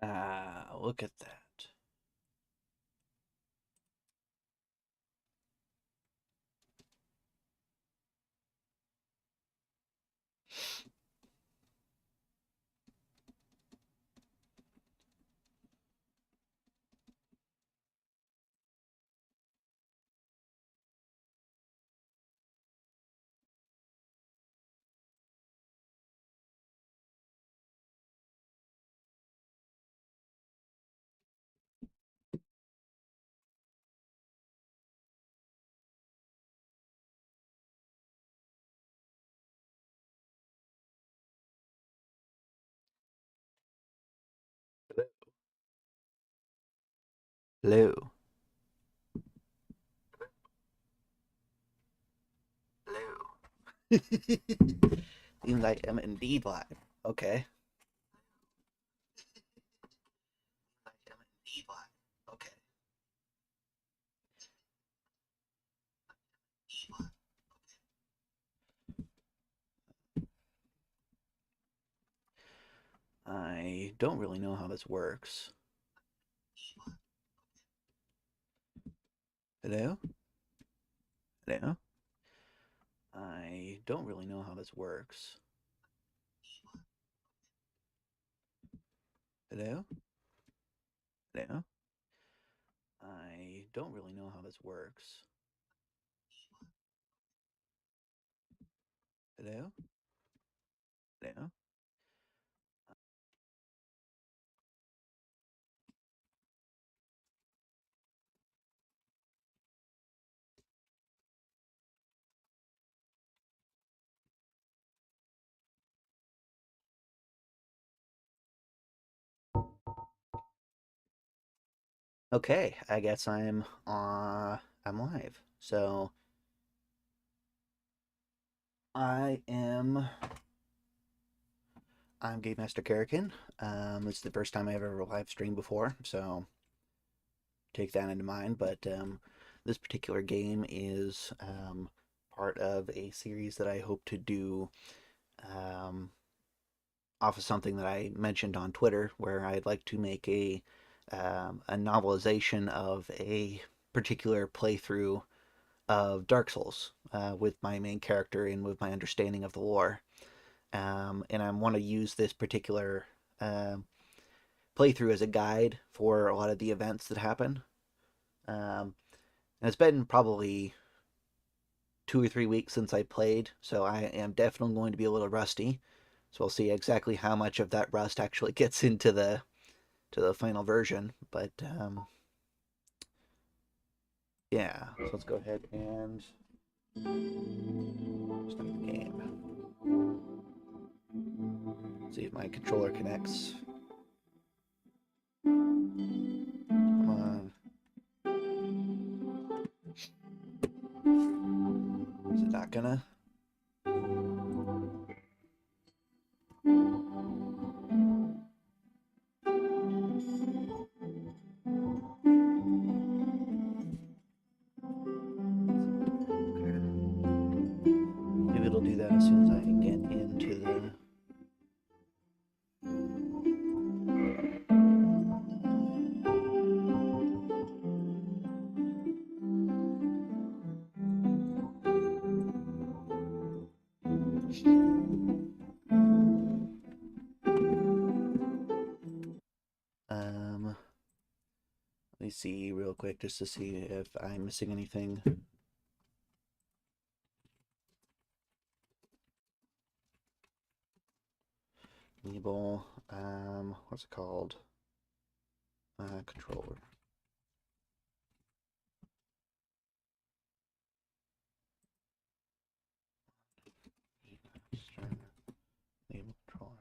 Ah, look at that. Hello. Hello. Seems I am indeed live. Okay. I am indeed live. Okay. I don't really know how this works. Hello? Hello? I don't really know how this works. Hello? Hello? I don't really know how this works. Hello? Hello? Okay, I guess I'm live. So I am I'm Game Master Karrakin. It's the first time I've ever live streamed before, so take that into mind. But this particular game is part of a series that I hope to do um, off of something that I mentioned on Twitter, where I'd like to make a novelization of a particular playthrough of Dark Souls with my main character and with my understanding of the lore. And I want to use this particular um, playthrough as a guide for a lot of the events that happen. And it's been probably 2 or 3 weeks since I played, so I am definitely going to be a little rusty. So we'll see exactly how much of that rust actually gets into the final version. But yeah, so let's go ahead and start the game. See if my controller connects. Come on. Is it not gonna? Maybe it'll do that as soon as I get into the. Um, Let me see real quick just to see if I'm missing anything. Enable, what's it called? Controller. Enable controller.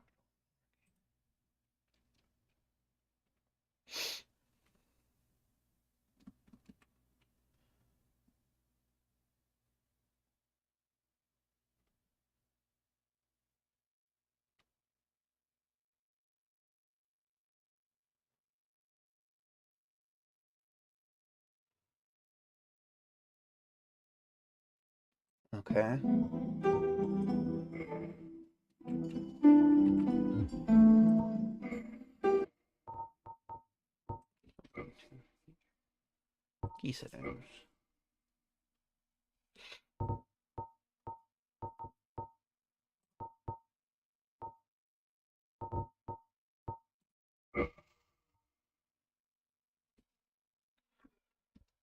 Okay. Key settings.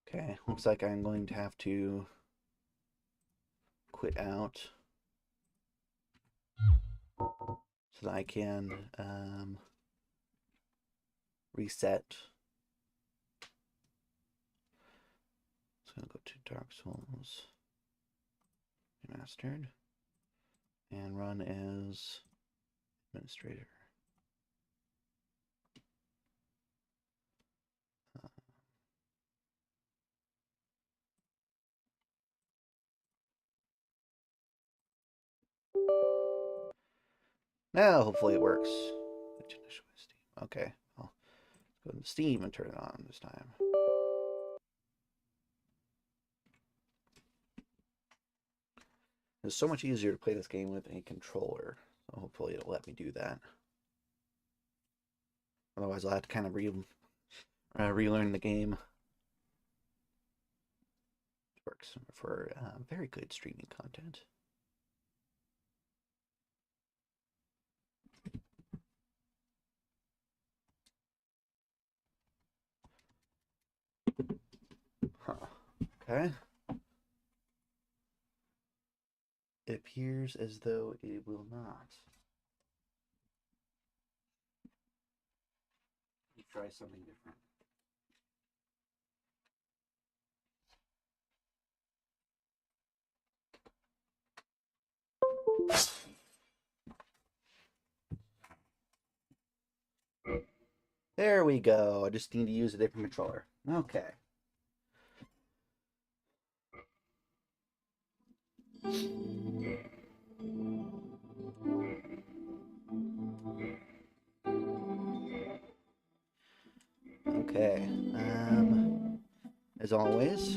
Okay, looks like I'm going to have to quit out so that I can reset. So I'm going to go to Dark Souls Remastered and run as administrator. Now, hopefully it works. Okay, I'll go to Steam and turn it on this time. It's so much easier to play this game with a controller, so hopefully it'll let me do that. Otherwise, I'll have to kind of relearn the game. It works for very good streaming content. Huh. Okay. It appears as though it will not. Let's try something different. There we go. I just need to use a different controller. Okay. Okay. As always,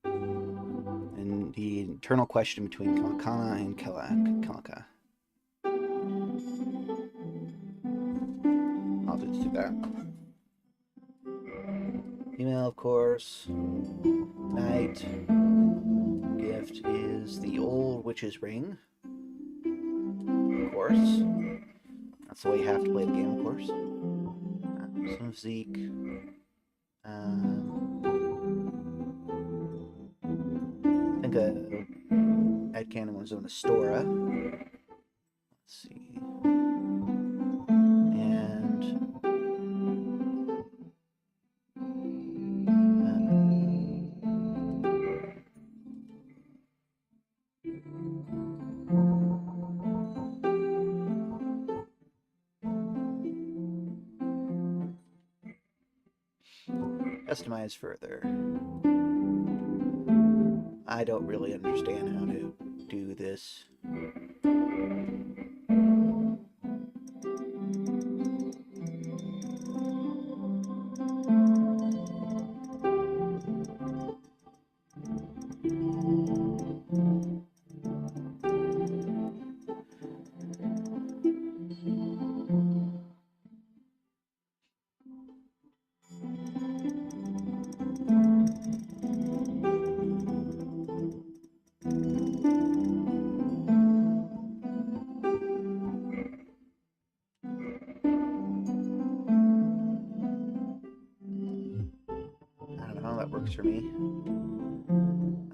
and the eternal question between Kamakana and Kalaka. I'll just do that. Email, of course. Night. Gift is the old witch's ring. Of course. That's the way you have to play the game, of course. Some of Zeke. I think Ed Cannon was on Astora. Let's see. And customize further. I don't really understand how to do this. That works for me.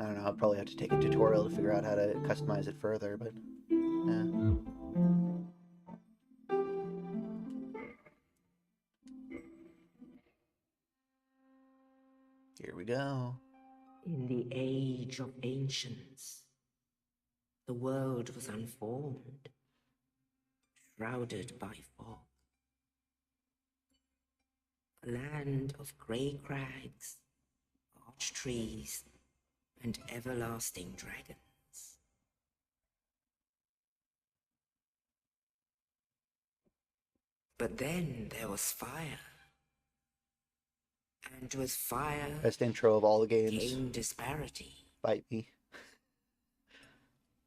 I don't know, I'll probably have to take a tutorial to figure out how to customize it further, but yeah. Here we go. In the age of ancients, the world was unformed, shrouded by fog. A land of grey crags, arch trees, and everlasting dragons. But then there was fire. And with fire Best intro of all the games. Came disparity. Bite me.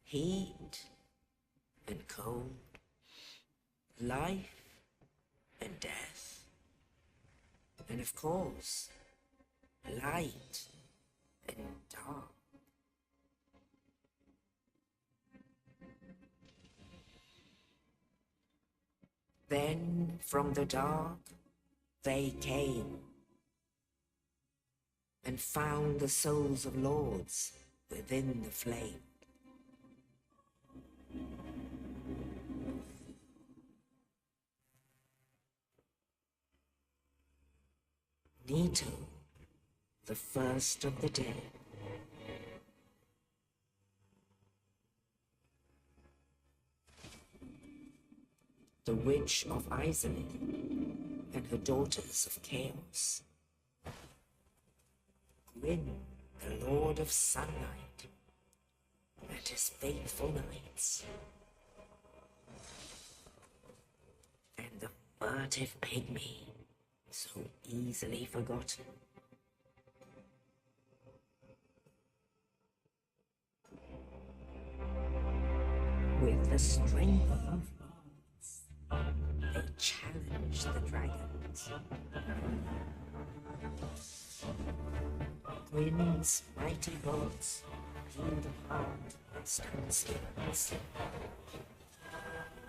Heat and cold. Life and death. And of course, light and dark. Then from the dark they came and found the souls of lords within the flame. Nito, the first of the dead. The Witch of Isolin and her daughters of Chaos. Gwyn, the Lord of Sunlight, and his faithful knights. And the furtive pygmy, so easily forgotten. With the strength of gods, they challenge the dragons. Gwyn's mighty bolts peeled apart and stone skins.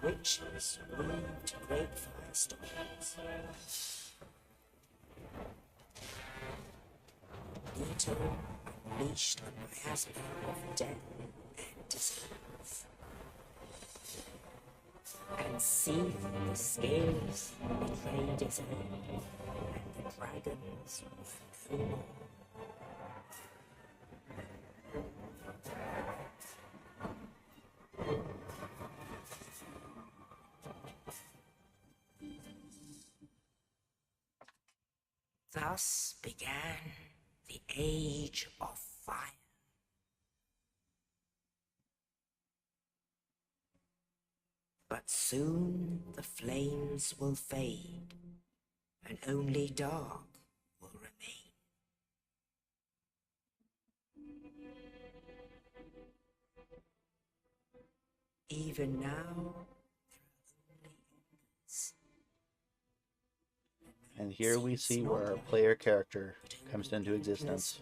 Witches weaved great firestorms. Nito unleashed a miasma of death and disease. And seethed the scales betrayed his own, and the dragons were no more. Thus began the Age of Fire. But soon the flames will fade, and only dark will remain. Even now, And here we see where our player character comes into existence.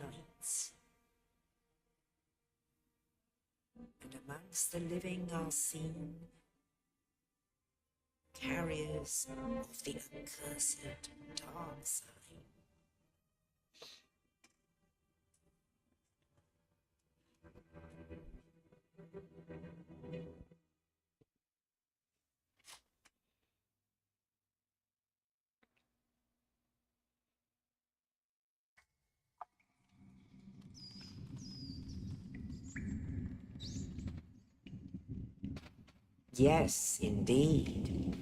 And amongst the living are seen carriers of the accursed dark side. Yes, indeed.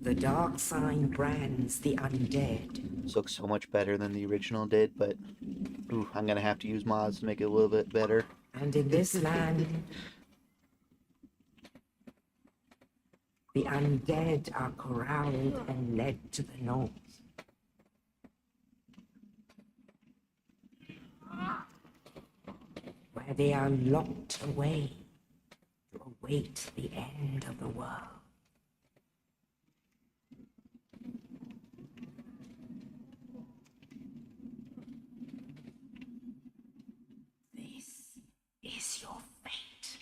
The dark sign brands the undead. This looks so much better than the original did, but ooh, I'm gonna have to use mods to make it a little bit better. And in this land, the undead are corralled and led to the north. Where they are locked away to await the end of the world. This is your fate.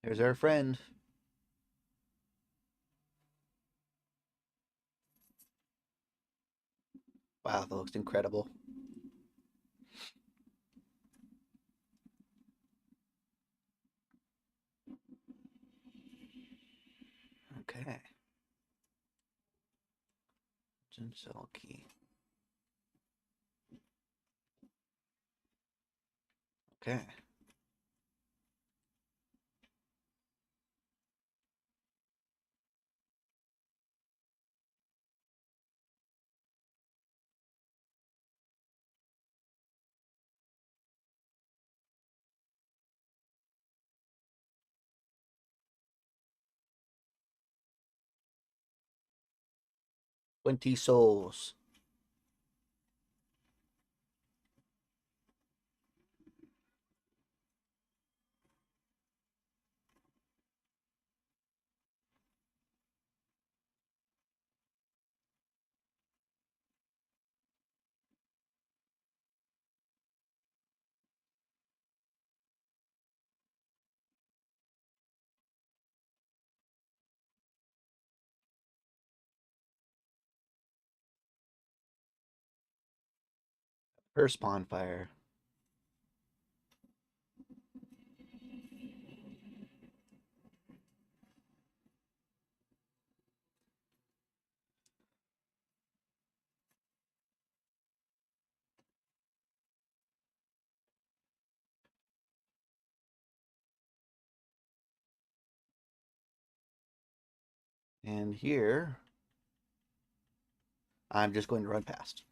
There's our friend. Wow, that looks incredible. Okay. Cell key. Okay. 20 souls. Per spawn fire. And here, I'm just going to run past.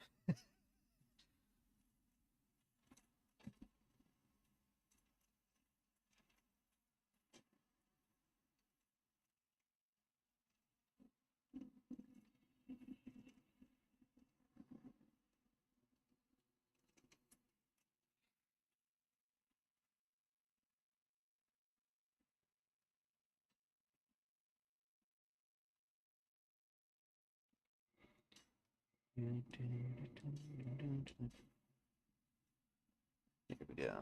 Here we go.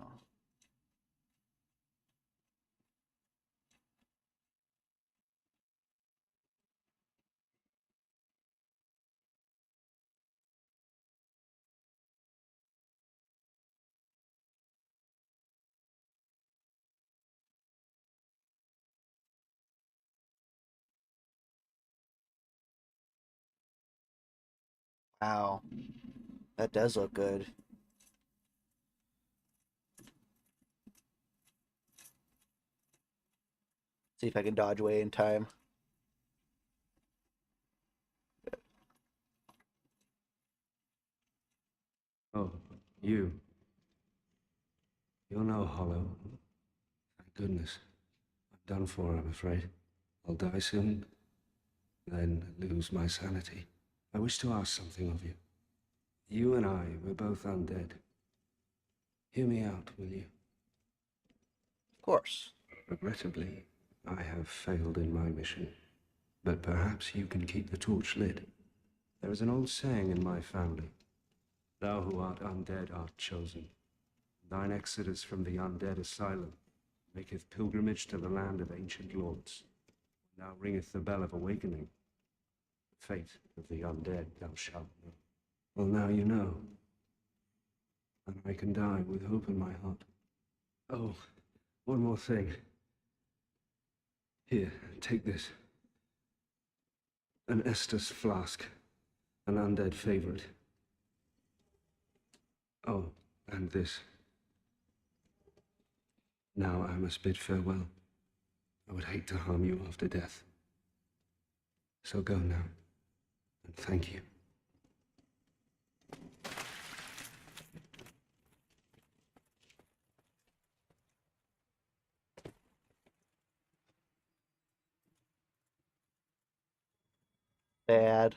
Wow, that does look good. See if I can dodge away in time. Oh, you. You're no hollow. Thank goodness. I'm done for, I'm afraid. I'll die soon, then lose my sanity. I wish to ask something of you. You and I were both undead. Hear me out, will you? Of course. Regrettably, I have failed in my mission. But perhaps you can keep the torch lit. There is an old saying in my family. Thou who art undead art chosen. Thine exodus from the undead asylum maketh pilgrimage to the land of ancient lords. Now ringeth the bell of awakening. The fate of the undead thou shalt know. Well, now you know. And I can die with hope in my heart. Oh, one more thing. Here, take this. An Estus flask. An undead favorite. Oh, and this. Now I must bid farewell. I would hate to harm you after death. So go now, and thank you. Bad.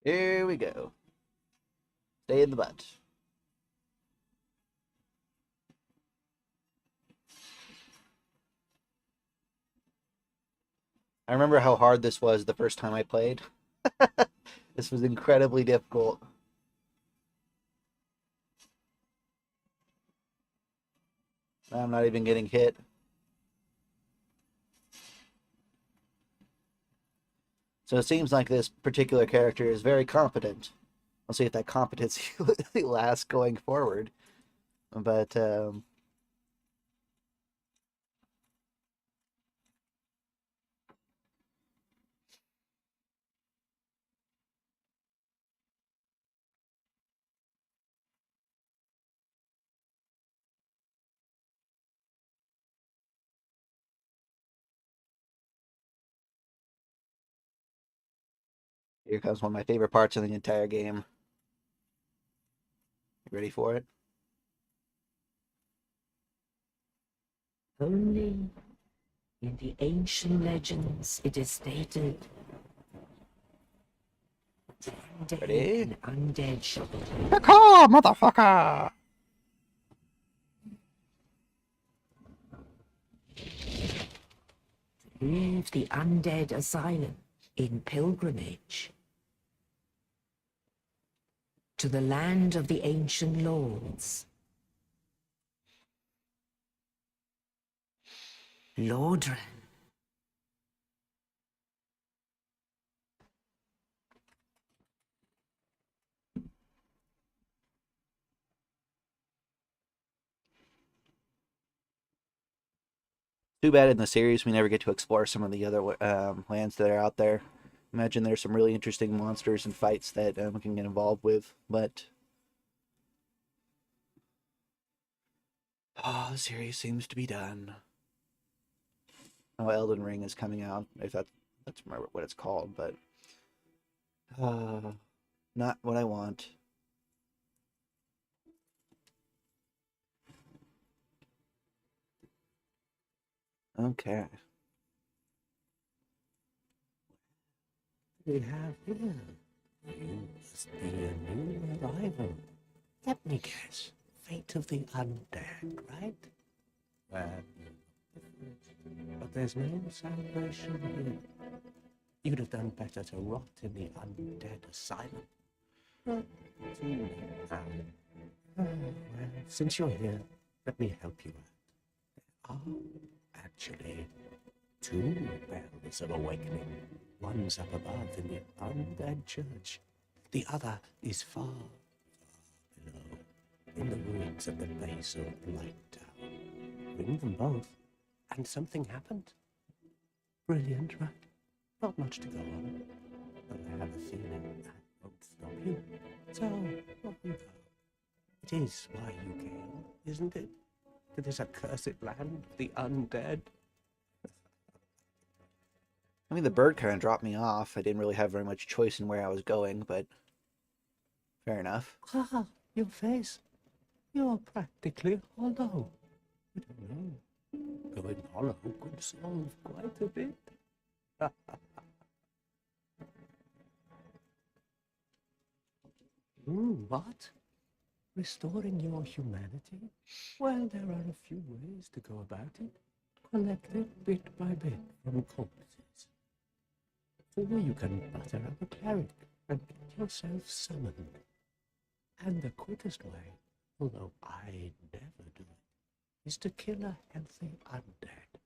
Here we go. Stay in the butt. I remember how hard this was the first time I played. This was incredibly difficult. I'm not even getting hit. So it seems like this particular character is very competent. We'll see if that competency lasts going forward. But here comes one of my favorite parts of the entire game. You ready for it? Only in the ancient legends it is stated that Ready? and undead shall be Caw, motherfucker! leave the undead asylum in pilgrimage to the land of the ancient lords. Lordran. Too bad in the series we never get to explore some of the other lands that are out there. Imagine there's some really interesting monsters and fights that we can get involved with, but the series seems to be done. Oh, Elden Ring is coming out. If that's what it's called, but not what I want. Okay. We have here. You must be a new arrival. Let me guess. Fate of the undead, right? Well, but there's no salvation here. You'd have done better to rot in the undead asylum. Not too late now. Well, since you're here, let me help you out. There are actually two bells of awakening. One's up above in the undead church. The other is far, far below, in the ruins at the base of Light Tower. Ring them both, and something happened. Brilliant, right? Not much to go on, but I have a feeling that won't stop you. So, off you go. It is why you came, isn't it? To this accursed land of the undead. I mean, the bird kind of dropped me off. I didn't really have very much choice in where I was going, but fair enough. Ah, your face. You're practically hollow. I don't know. Going hollow could solve quite a bit. What? Restoring your humanity? Well, there are a few ways to go about it. Collected bit by bit from corpses. Or you can butter up a cleric and get yourself summoned. And the quickest way, although I never do it, is to kill a healthy undead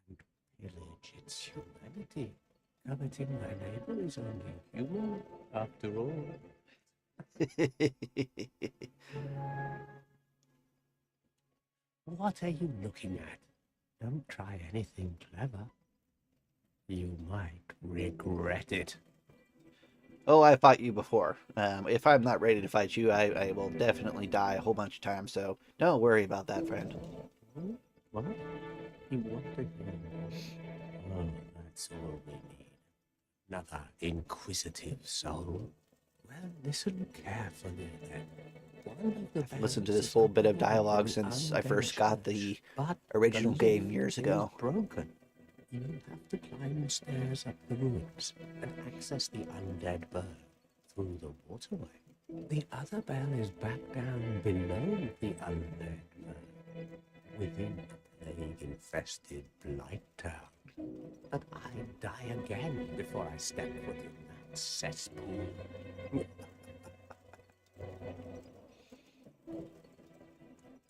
and pillage its humanity. Coveting my neighbor is only human, after all. What are you looking at? Don't try anything clever. You might regret it. Oh, I fought you before. If I'm not ready to fight you, I will definitely die a whole bunch of times, so don't worry about that, friend. What? You want to hear more? Oh, that's all we need. Another inquisitive soul. Well, listen carefully then. I've listened to this full bit of dialogue since I first got the original game years ago. Broken. You'll have to climb the stairs up the ruins and access the undead bird through the waterway. The other bell is back down below the undead man, within the plague-infested blight town. But I'd die again before I step foot in that cesspool.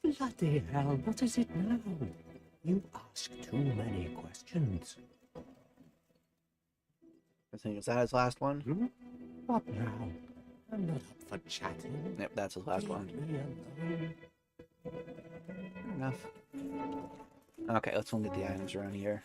Bloody hell, what is it now? You ask too many questions. I think, is that his last one? What now? I'm not up for chatting. Yep, that's his last one. Leave me alone. Fair enough. Okay, let's look at the items around here.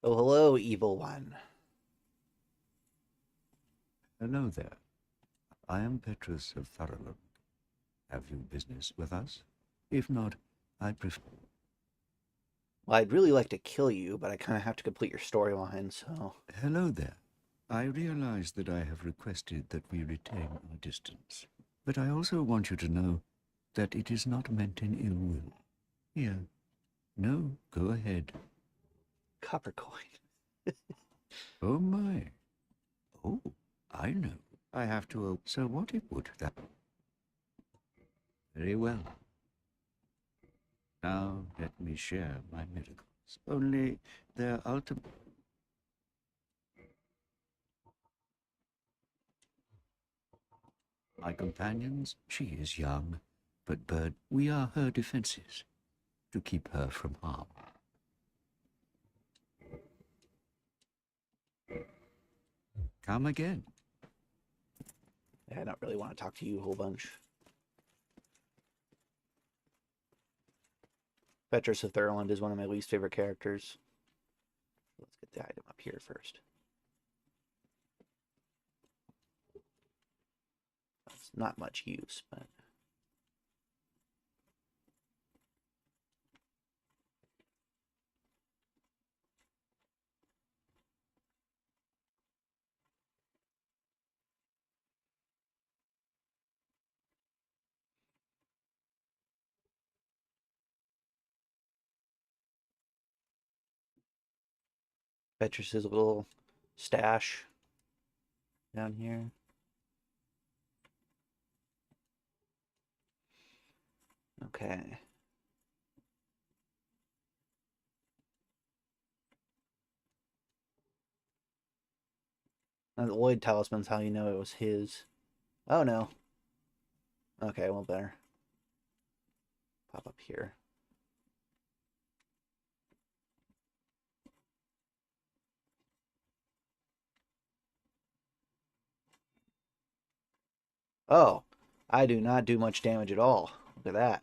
Oh, hello, evil one. Hello there. I am Petrus of Thurland. Have you business with us? If not, I prefer... Well, I'd really like to kill you, but I kind of have to complete your storyline, so... Hello there. I realize that I have requested that we retain our distance, but I also want you to know that it is not meant in ill will. Here. No, go ahead. Copper coin. Oh my. Oh, I know. I have to... So what it would that... Very well. Now let me share my miracles. Only their ultimate... My companions, she is young, but Bird, we are her defenses, to keep her from harm. Come again. Yeah, I don't really want to talk to you a whole bunch. Petrus of Thurland is one of my least favorite characters. Let's get the item up here first. It's not much use, but... Petrus's little stash down here. Okay. Now the Lloyd talisman's how you know it was his. Oh no. Okay, well better. Pop up here. Oh, I do not do much damage at all. Look at that.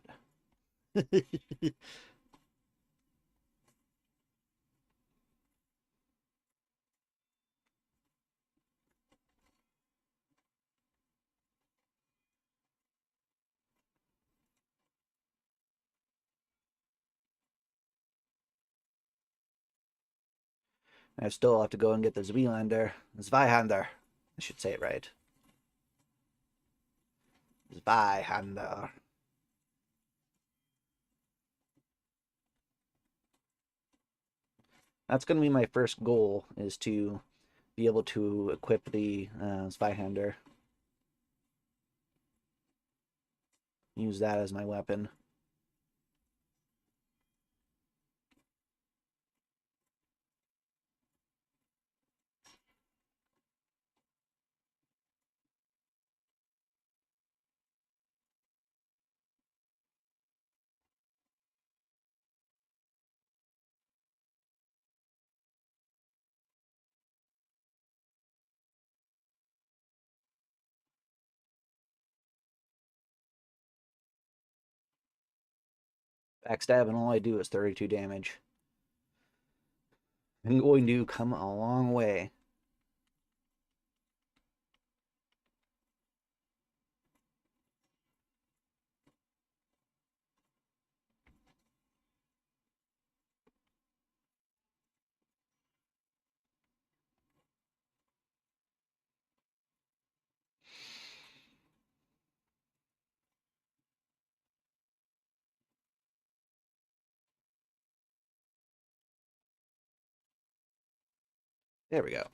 I still have to go and get the Zweihander. I should say it right. Zweihander. That's going to be my first goal, is to be able to equip the Zweihander. Use that as my weapon. Backstab, and all I do is 32 damage. I'm going to come a long way. There we go.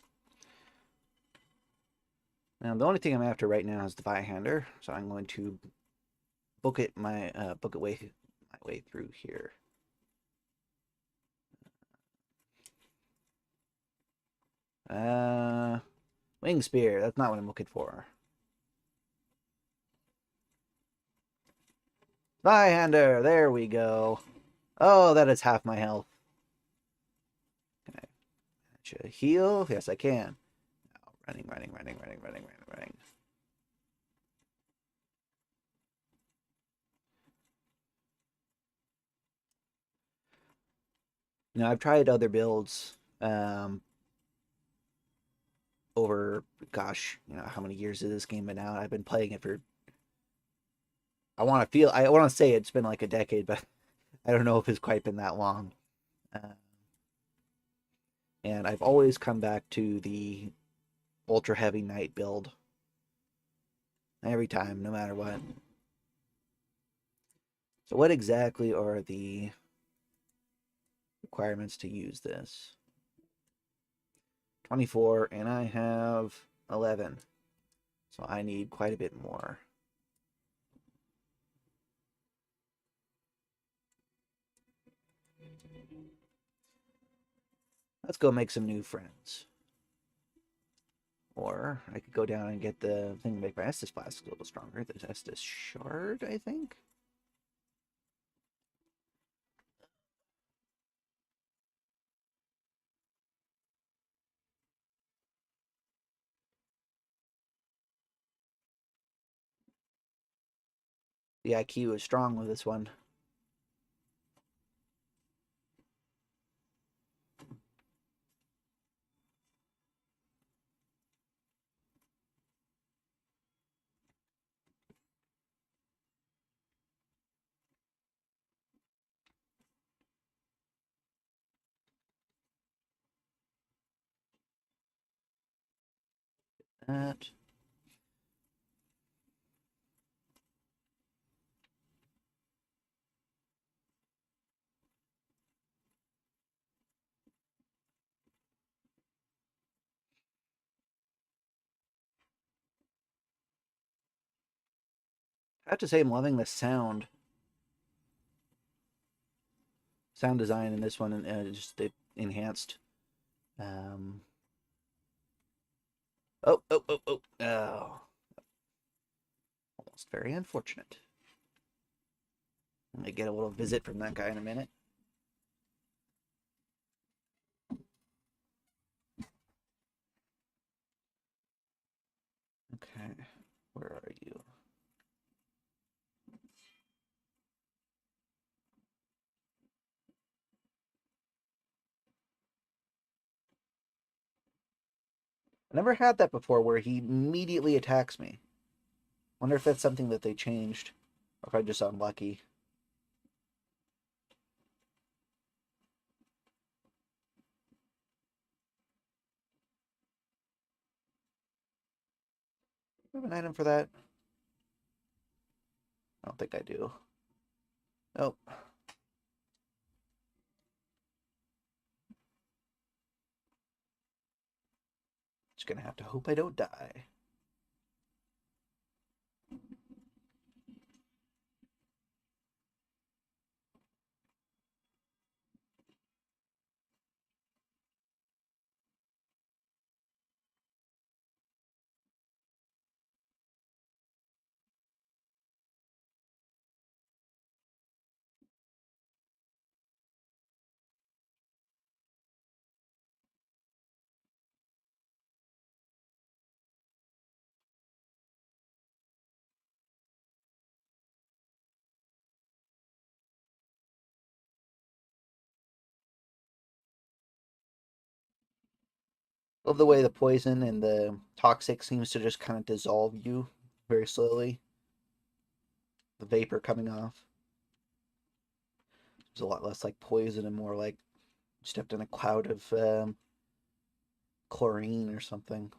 Now the only thing I'm after right now is the Vihander, so I'm going to book it my way through here. Wing Spear. That's not what I'm looking for. Vihander. There we go. Oh, that is half my health. Can I heal? Yes, I can. Oh, running. You know, I've tried other builds over, gosh, you know, how many years has this game been out? I've been playing it for, I want to say it's been like a decade, but I don't know if it's quite been that long. And I've always come back to the ultra heavy knight build every time, no matter what. So what exactly are the requirements to use this? 24, and I have 11. So I need quite a bit more. Let's go make some new friends. Or I could go down and get the thing to make my Estus Flask a little stronger. The Estus Shard, I think? The IQ is strong with this one. That. I have to say I'm loving the sound design in this one, and just the enhanced. Um, oh, almost very unfortunate. I'm gonna get a little visit from that guy in a minute. Okay, where are you? I never had that before where he immediately attacks me. Wonder if that's something that they changed, or if I'm just unlucky. Do I have an item for that? I don't think I do. Nope. Just gonna have to hope I don't die. Love the way the poison and the toxic seems to just kind of dissolve you very slowly. The vapor coming off. It's a lot less like poison and more like stepped in a cloud of chlorine or something.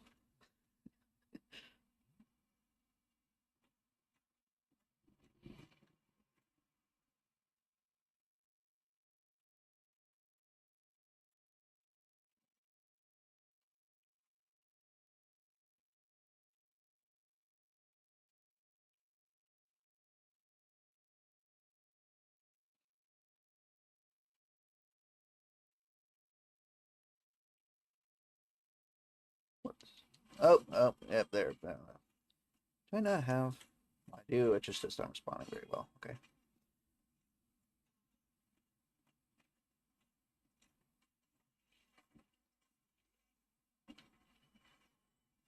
Oh, yep, there. Do I not have? I do. It just is not responding very well. Okay.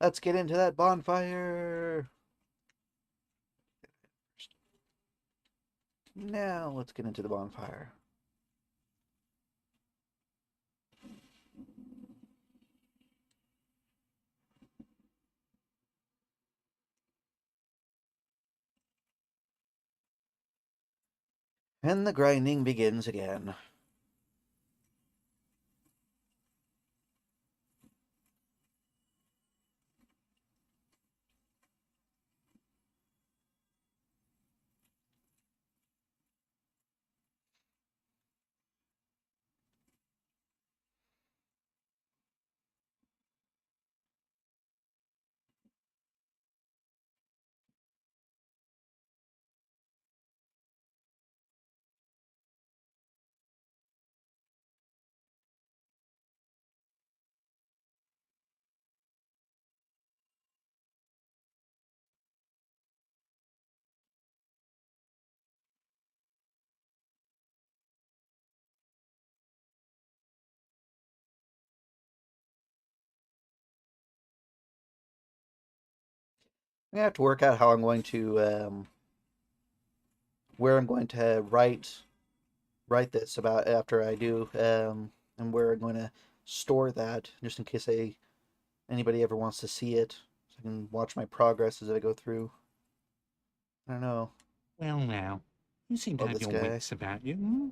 Let's get into that bonfire. Now let's get into the bonfire. And the grinding begins again. I have to work out how I'm going to where I'm going to write this about after I do, and where I'm going to store that, just in case anybody ever wants to see it, so I can watch my progress as I go through. I don't know. Well, now, you seem to Love have this your guy. wits about you. Hmm?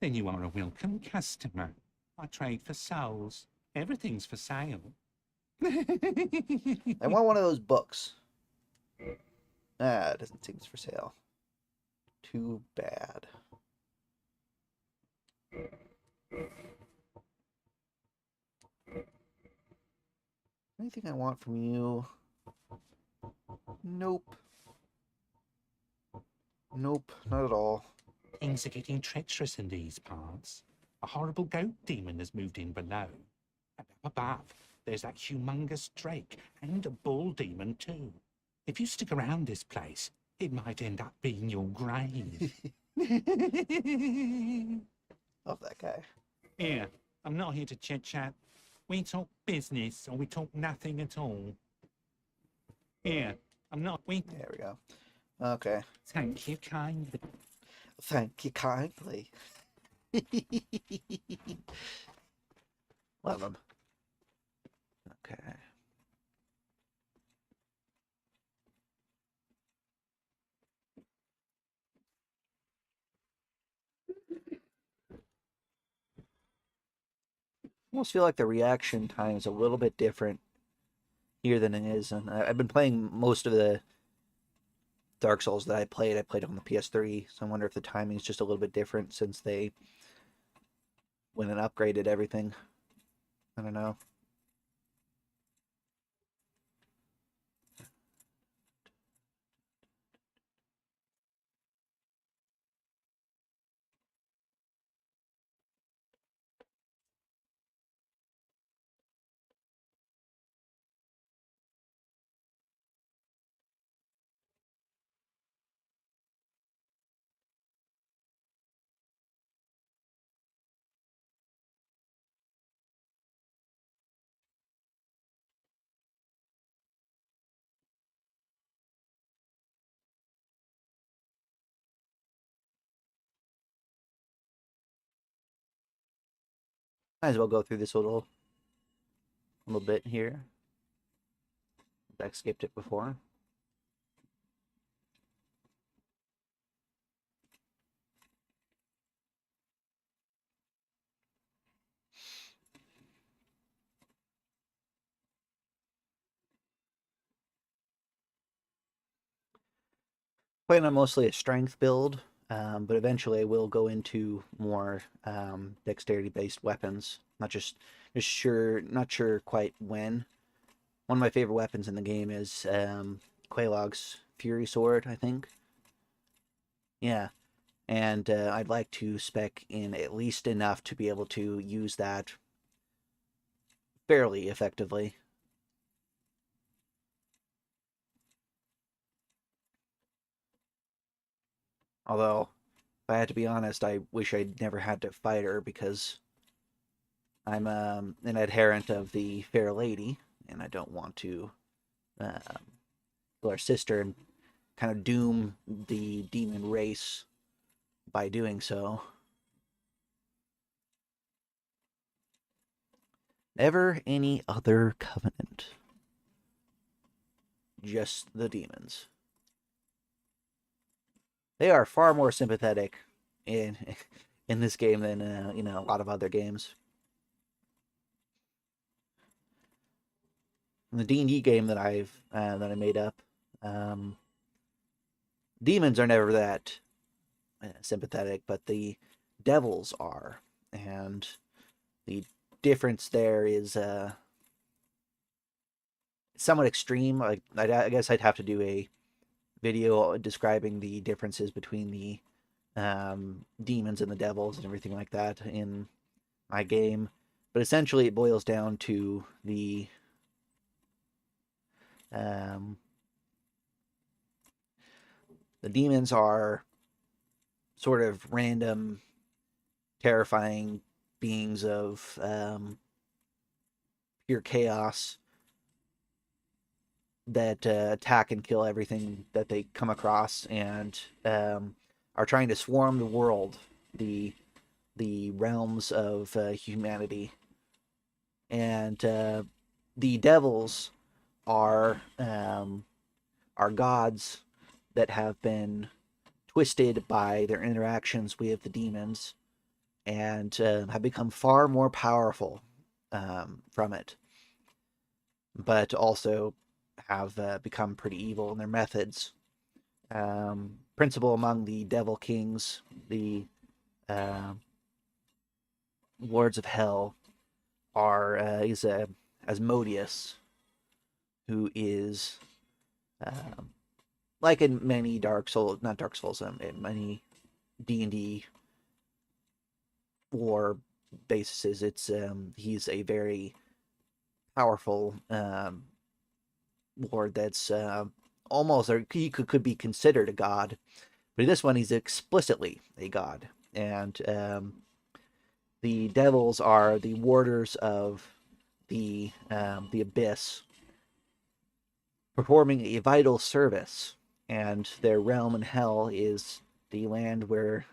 Then you are a welcome customer. I trade for souls. Everything's for sale. I want one of those books. Ah, it doesn't seem it's for sale. Too bad. Anything I want from you? Nope. Nope, not at all. Things are getting treacherous in these parts. A horrible goat demon has moved in below. And up above, there's that humongous drake and a bull demon too. If you stick around this place, it might end up being your grave. Love that guy. Here, I'm not here to chit-chat. We talk business or we talk nothing at all. Here, I'm not... There we go. Okay. Thank you kindly. Thank you kindly. Love him. Okay. Almost feel like the reaction time is a little bit different here than it is, and I've been playing most of the Dark Souls that I played on the PS3, so I wonder if the timing is just a little bit different since they went and upgraded everything. I don't know. Might as well go through this little bit here. I skipped it before. Playing on mostly a strength build, but eventually I will go into more dexterity-based weapons. Not sure quite when. One of my favorite weapons in the game is Quelaag's Fury Sword, I think. Yeah, and I'd like to spec in at least enough to be able to use that fairly effectively. Although, if I had to be honest, I wish I'd never had to fight her because I'm an adherent of the Fair Lady, and I don't want to um, kill our sister and kind of doom the demon race by doing so. Never any other covenant. Just the demons. They are far more sympathetic in in this game than a lot of other games. In the D&D game that I made up, um, demons are never that sympathetic, but the devils are, and the difference there is somewhat extreme. Like I guess I'd have to do a video describing the differences between the demons and the devils and everything like that in my game. But essentially, it boils down to um, the demons are sort of random, terrifying beings of pure chaos that attack and kill everything that they come across, and are trying to swarm the world, the realms of humanity. And the devils are gods that have been twisted by their interactions with the demons and have become far more powerful from it, but also have become pretty evil in their methods. Principal among the devil kings, the uh, lords of hell, is Asmodeus, who is like in many Dark Souls, not Dark Souls, in many D&D lore bases. It's he's a very powerful lord that's almost, or he could be considered a god, but in this one he's explicitly a god. And the devils are the warders of the abyss, performing a vital service, and their realm in hell is the land where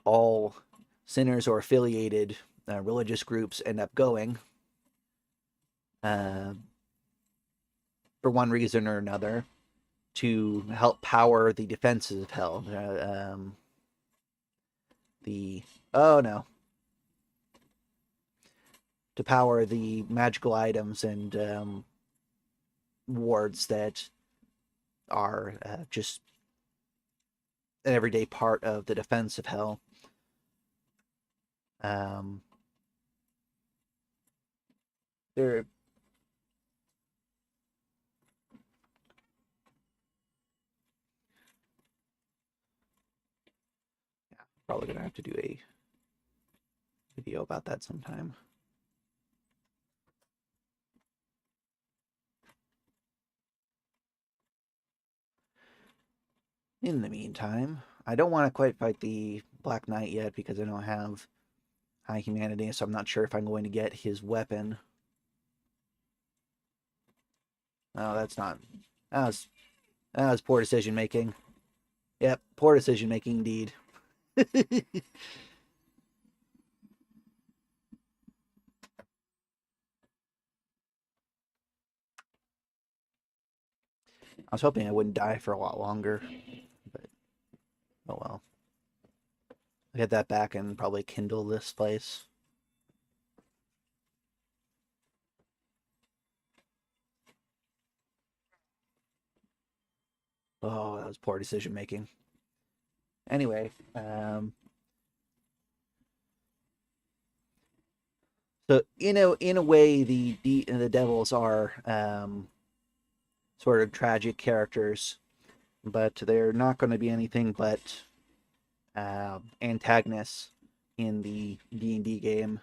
all sinners or affiliated religious groups end up going uh, for one reason or another, to help power the defenses of hell. The oh no, to power the magical items and wards that are just an everyday part of the defense of hell. Um, they're probably gonna have to do a video about that sometime. In the meantime, I don't want to quite fight the Black Knight yet because I don't have high humanity, so I'm not sure if I'm going to get his weapon. Oh, that's not. That was, that was poor decision making. Yep, poor decision making indeed. I was hoping I wouldn't die for a lot longer, but oh well. I'll get that back and probably kindle this place. Oh, that was poor decision making. Anyway, so in a way, the devils are sort of tragic characters, but they're not going to be anything but antagonists in the D&D game.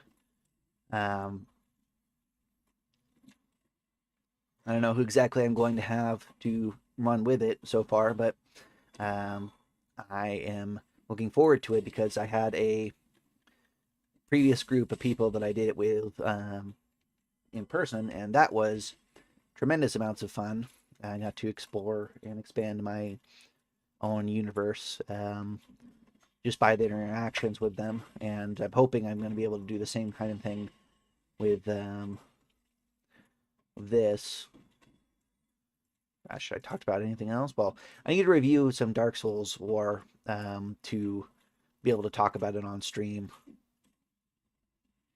Um, I don't know who exactly I'm going to have to run with it so far, but I am looking forward to it because I had a previous group of people that I did it with in person, and that was tremendous amounts of fun. I got to explore and expand my own universe just by the interactions with them, and I'm hoping I'm going to be able to do the same kind of thing with this. Gosh, I talked about anything else? Well, I need to review some Dark Souls lore to be able to talk about it on stream.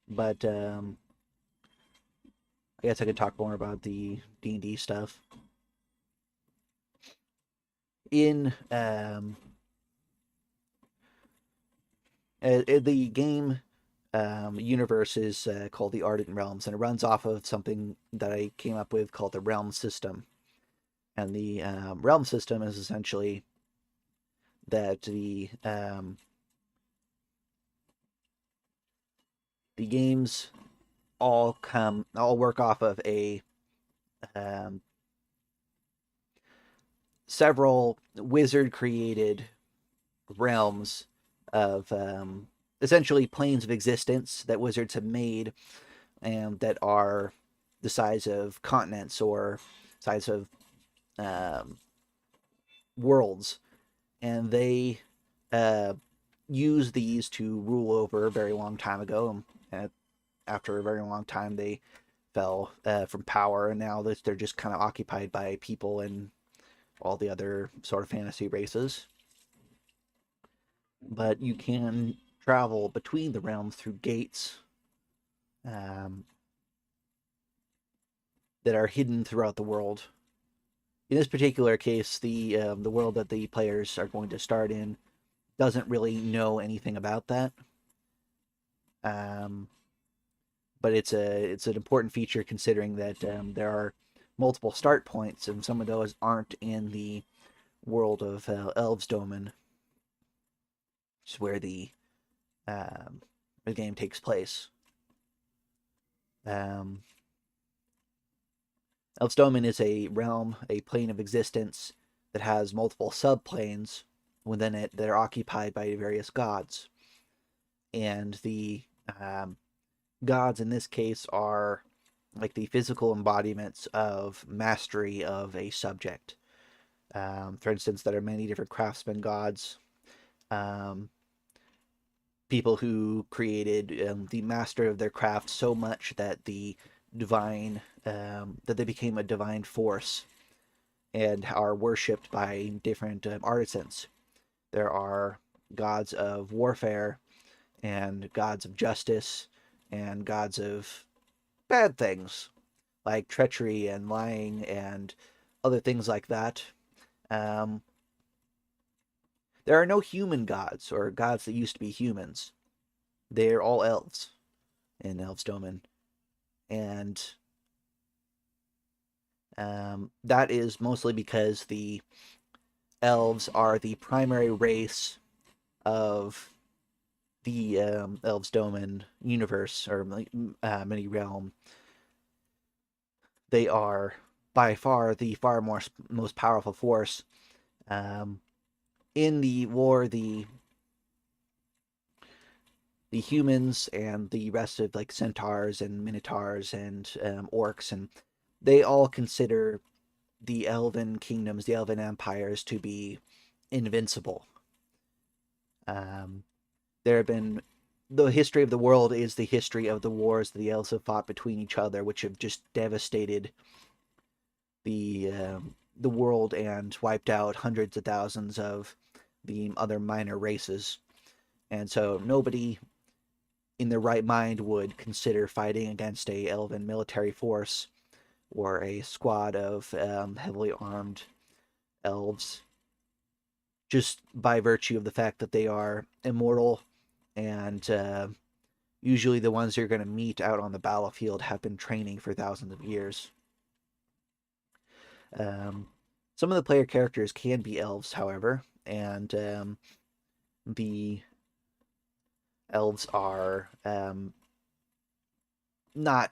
But I guess I could talk more about the D&D stuff. In the game universe is called the Ardent Realms, and it runs off of something that I came up with called the Realm System. And the Realm System is essentially that the games all work off of a um, several wizard created realms of essentially planes of existence that wizards have made and that are the size of continents or size of um, worlds, and they uh, use these to rule over a very long time ago. And after a very long time, they fell from power, and now they're just kind of occupied by people and all the other sort of fantasy races. But you can travel between the realms through gates um, that are hidden throughout the world. In this particular case, the world that the players are going to start in doesn't really know anything about that. Um, but it's an important feature considering that there are multiple start points, and some of those aren't in the world of Elves Domain, which is where the game takes place. Um, Elves Domain is a realm, a plane of existence that has multiple subplanes within it that are occupied by various gods, and the um, gods in this case are like the physical embodiments of mastery of a subject. For instance, there are many different craftsman gods, um, people who created the master of their craft so much that the divine that they became a divine force and are worshipped by different artisans. There are gods of warfare and gods of justice and gods of bad things like treachery and lying and other things like that. Um, there are no human gods or gods that used to be humans. They're all elves in Elves Domain. And that is mostly because the elves are the primary race of the Elves Domain universe or mini realm. They are by far the most powerful force. In the war, the humans and the rest of like centaurs and minotaurs and orcs, and they all consider the elven kingdoms, the elven empires, to be invincible. Um, there have been the history of the world is the history of the wars the elves have fought between each other, which have just devastated the world and wiped out hundreds of thousands of the other minor races. And so nobody in their right mind would consider fighting against a elven military force or a squad of heavily armed elves just by virtue of the fact that they are immortal and usually the ones you're going to meet out on the battlefield have been training for thousands of years. Um, some of the player characters can be elves, however, and the elves are not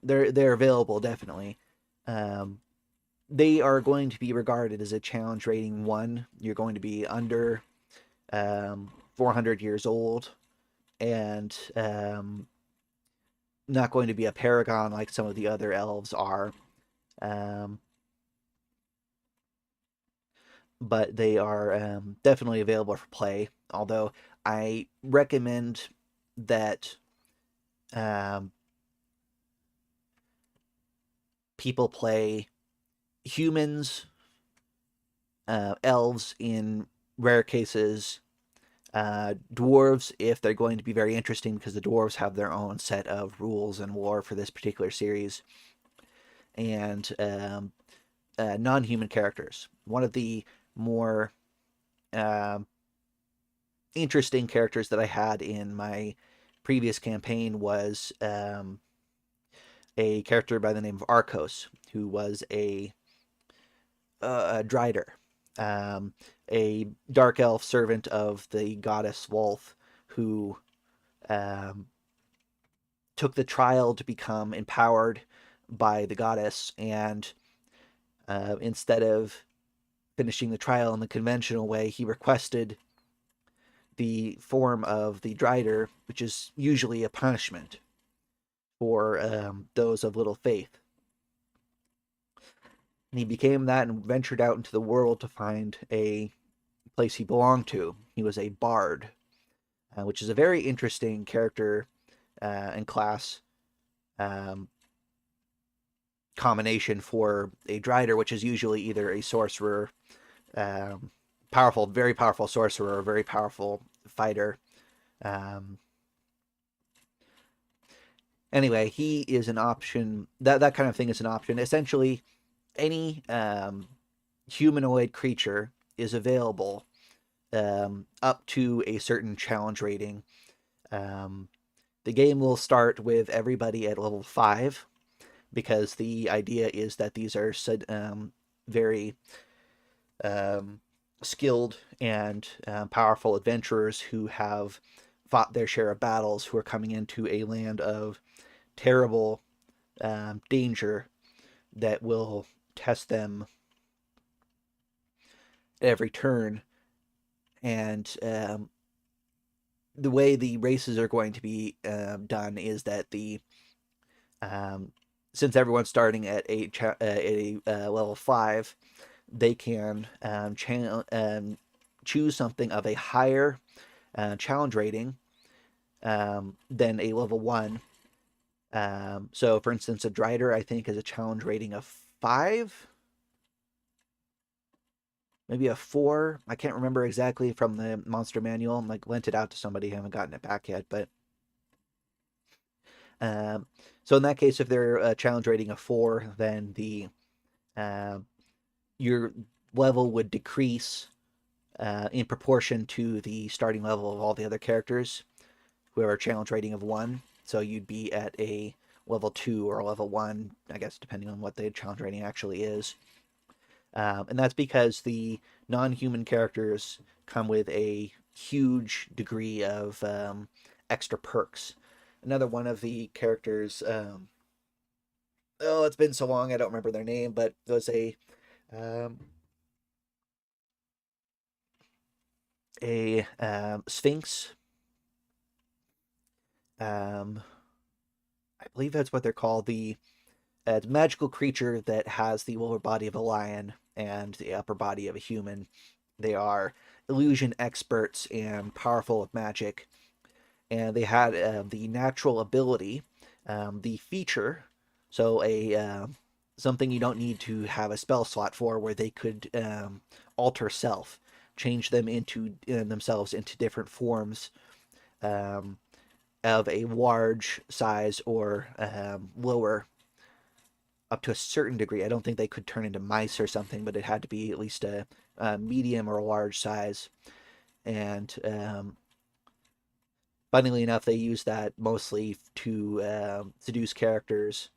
they're available definitely. Um, they are going to be regarded as a challenge rating 1. You're going to be under 400 years old, and not going to be a paragon like some of the other elves are. Um, but they are definitely available for play. Although I recommend that um, people play humans, elves in rare cases, dwarves if they're going to be very interesting, because the dwarves have their own set of rules and lore for this particular series, and non-human characters. One of the more um, interesting characters that I had in my previous campaign was a character by the name of Arcos, who was a Drider, um, a dark elf servant of the goddess Wolf, who um, took the trial to become empowered by the goddess, and instead of finishing the trial in the conventional way, he requested the form of the Drider, which is usually a punishment for those of little faith. And he became that and ventured out into the world to find a place he belonged to. He was a bard, which is a very interesting character and class um, combination for a Drider, which is usually either a sorcerer, powerful, very powerful sorcerer, or very powerful fighter. Um, anyway, he is an option. That kind of thing is an option. Essentially, any humanoid creature is available up to a certain challenge rating. The game will start with everybody at level 5, because the idea is that these are very skilled and powerful adventurers who have fought their share of battles, who are coming into a land of terrible danger that will test them every turn. And the way the races are going to be done is that since everyone's starting at a level 5, they can choose something of a higher challenge rating than a level 1. So, for instance, a Drider, I think, is a challenge rating of 5, maybe a 4. I can't remember exactly from the monster manual. I'm like lent it out to somebody, haven't gotten it back yet, but um, so in that case, if they're a challenge rating of 4, then your level would decrease in proportion to the starting level of all the other characters who are a challenge rating of 1. So you'd be at a level 2 or a level 1, I guess, depending on what the challenge rating actually is. And that's because the non-human characters come with a huge degree of extra perks. Another one of the characters, it's been so long I don't remember their name, but it was a Sphinx. I believe that's what they're called. The magical creature that has the lower body of a lion and the upper body of a human. They are illusion experts and powerful with magic, and they had the natural ability, the feature, so a something you don't need to have a spell slot for, where they could alter self, change them into themselves into different forms of a large size or lower, up to a certain degree. I don't think they could turn into mice or something, but it had to be at least a medium or a large size. And funnily enough, they use that mostly to seduce characters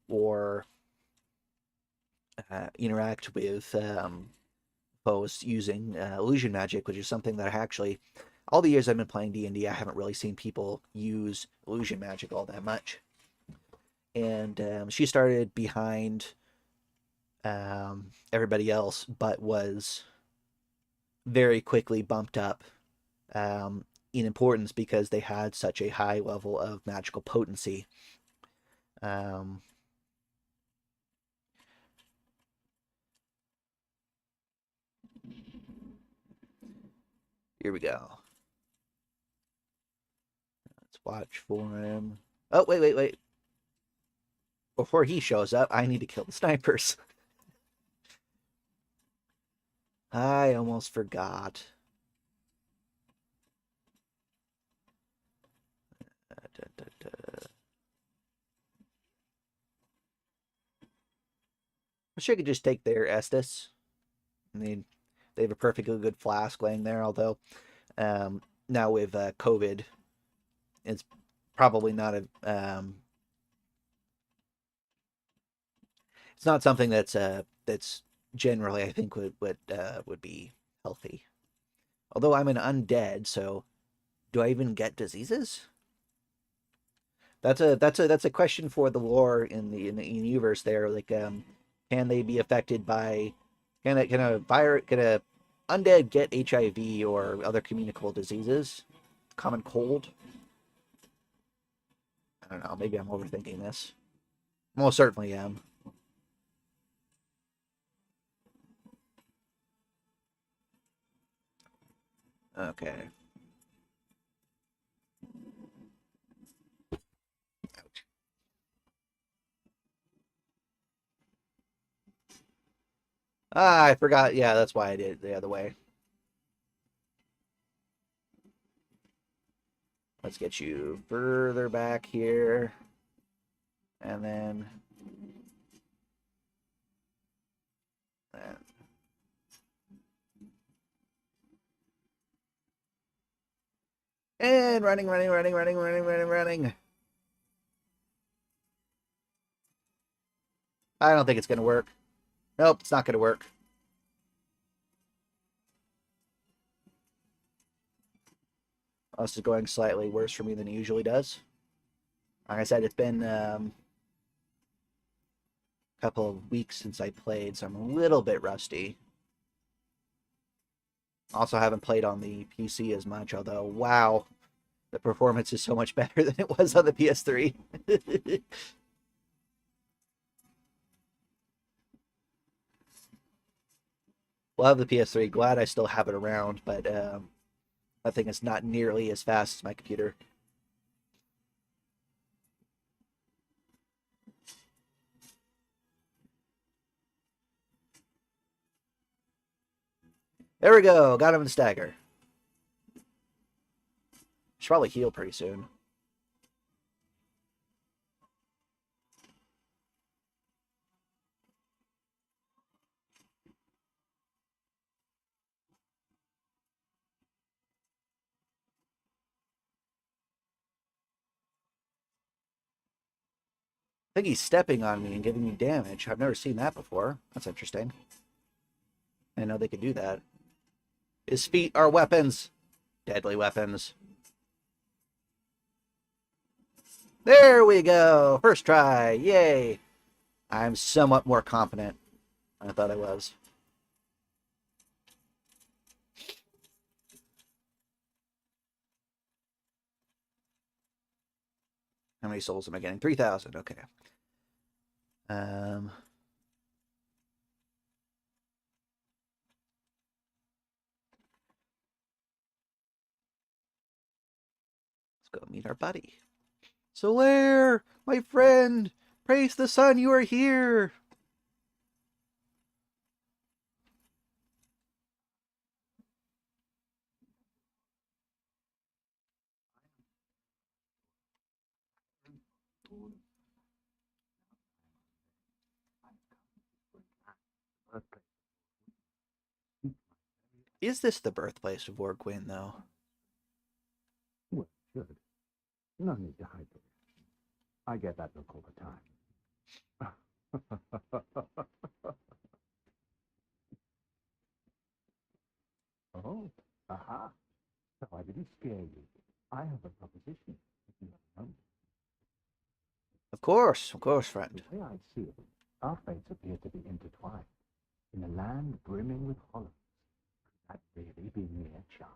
or interact with foes using illusion magic, which is something that I actually, all the years I've been playing D&D, I haven't really seen people use illusion magic all that much. And she started behind everybody else, but was very quickly bumped up in importance because they had such a high level of magical potency. Um, Here we go. Let's watch for him. Oh, wait. Before he shows up, I need to kill the snipers. I almost forgot. I sure could just take their Estus. I mean, they have a perfectly good flask laying there, although now with COVID, it's probably not a it's not something that's generally I think would be healthy. Although I'm an undead, so do I even get diseases? That's a question for the lore in the universe there. Like, can they be affected by can a undead get HIV or other communicable diseases? Common cold? I don't know. Maybe I'm overthinking this. Most certainly am. Okay. Ah, I forgot. Yeah, that's why I did it the other way. Let's get you further back here. And then... And running. I don't think it's going to work. Nope, it's not going to work. This is going slightly worse for me than it usually does. Like I said, it's been a couple of weeks since I played, so I'm a little bit rusty. Also haven't played on the PC as much, although, wow, the performance is so much better than it was on the PS3. Love the PS3. Glad I still have it around, but I think it's not nearly as fast as my computer. There we go. Got him in the stagger. Should probably heal pretty soon. I think he's stepping on me and giving me damage. I've never seen that before. That's interesting. I know they could do that. His feet are weapons. Deadly weapons. There we go. First try. Yay. I'm somewhat more confident than I thought I was. How many souls am I getting? 3,000. Okay. Let's go meet our buddy. Solaire, my friend, praise the sun, you are here. Is this the birthplace of Orgwyn, though? Well, good. No need to hide it. I get that look all the time. Oh, aha. So I didn't scare you. I have a proposition. If you have a moment. Of course, friend. The way I see it, Our fates appear to be intertwined. In a land brimming with hollows, could that really be mere chance?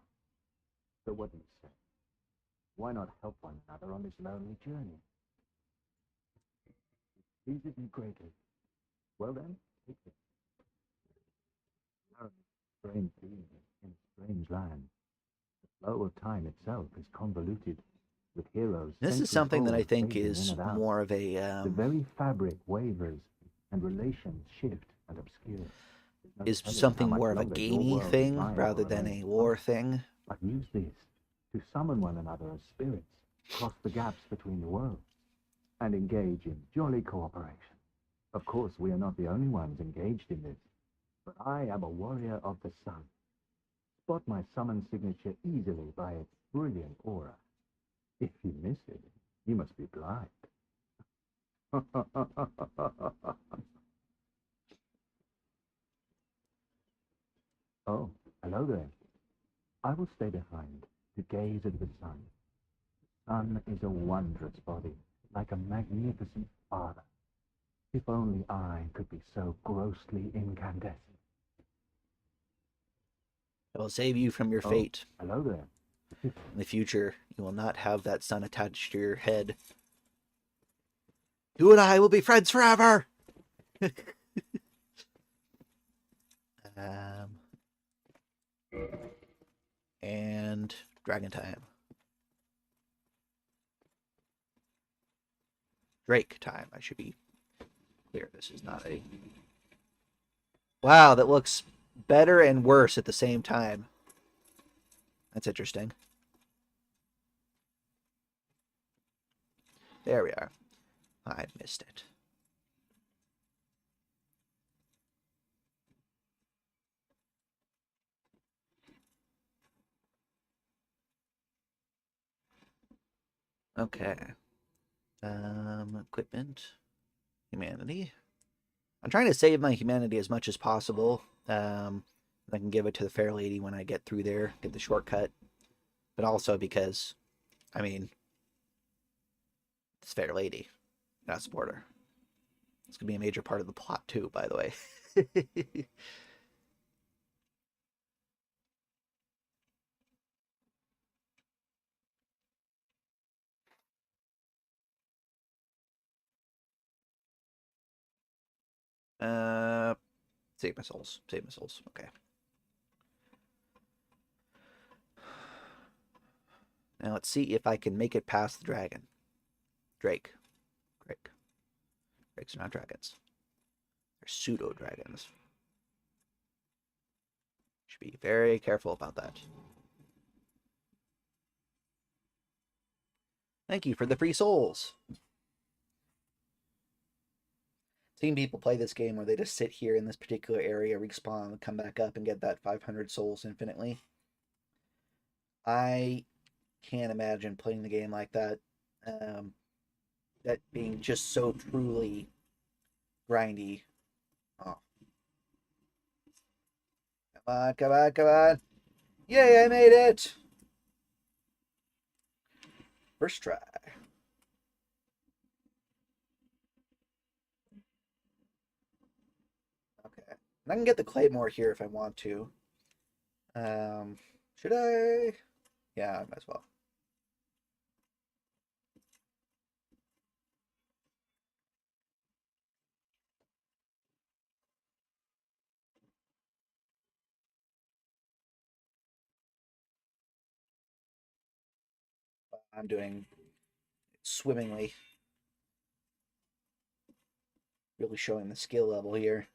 So what do you say? Why not help one another on this lonely journey? Pleases you greatly. Well then, take it. You're a strange being in a strange land. The flow of time itself is convoluted, with heroes This is centuries something that I old think fading in is and out. more of a The very fabric wavers, and relations shift and obscure. There's no is telling how something much more of a longer your gamey world and thing mine rather will than remain a war apart. thing. But use this to summon one another as spirits, cross the gaps between the worlds, and engage in jolly cooperation. Of course, we are not the only ones engaged in this, but I am a warrior of the sun. Spot my summon signature easily by its brilliant aura. If you miss it, you must be blind. Oh, hello there. I will stay behind to gaze at the sun. The sun is a wondrous body, like a magnificent father. If only I could be so grossly incandescent. I will save you from your Oh, fate. hello there. In the future, you will not have that sun attached to your head. You and I will be friends forever! um, and Dragon Time. Drake time. I should be clear. This is not a... Wow, that looks better and worse at the same time. That's interesting. There we are. I missed it. Okay. Equipment. Humanity. I'm trying to save my humanity as much as possible. I can give it to the fair lady when I get through there, get the shortcut. But also because, I mean, it's fair lady, not support her. It's gonna be a major part of the plot too, by the way. uh, save my souls. Save my souls. Okay. Now let's see if I can make it past the dragon. Drake. Drake. Drakes are not dragons. They're pseudo dragons. Should be very careful about that. Thank you for the free souls. Seen people play this game where they just sit here in this particular area, respawn, come back up, and get that 500 souls infinitely. I can't imagine playing the game like that. That being just so truly grindy. Oh. Come on, come on, come on. Yay, I made it! First try. Okay. And I can get the claymore here if I want to. Should I? Yeah, I might as well. I'm doing swimmingly. Really showing the skill level here.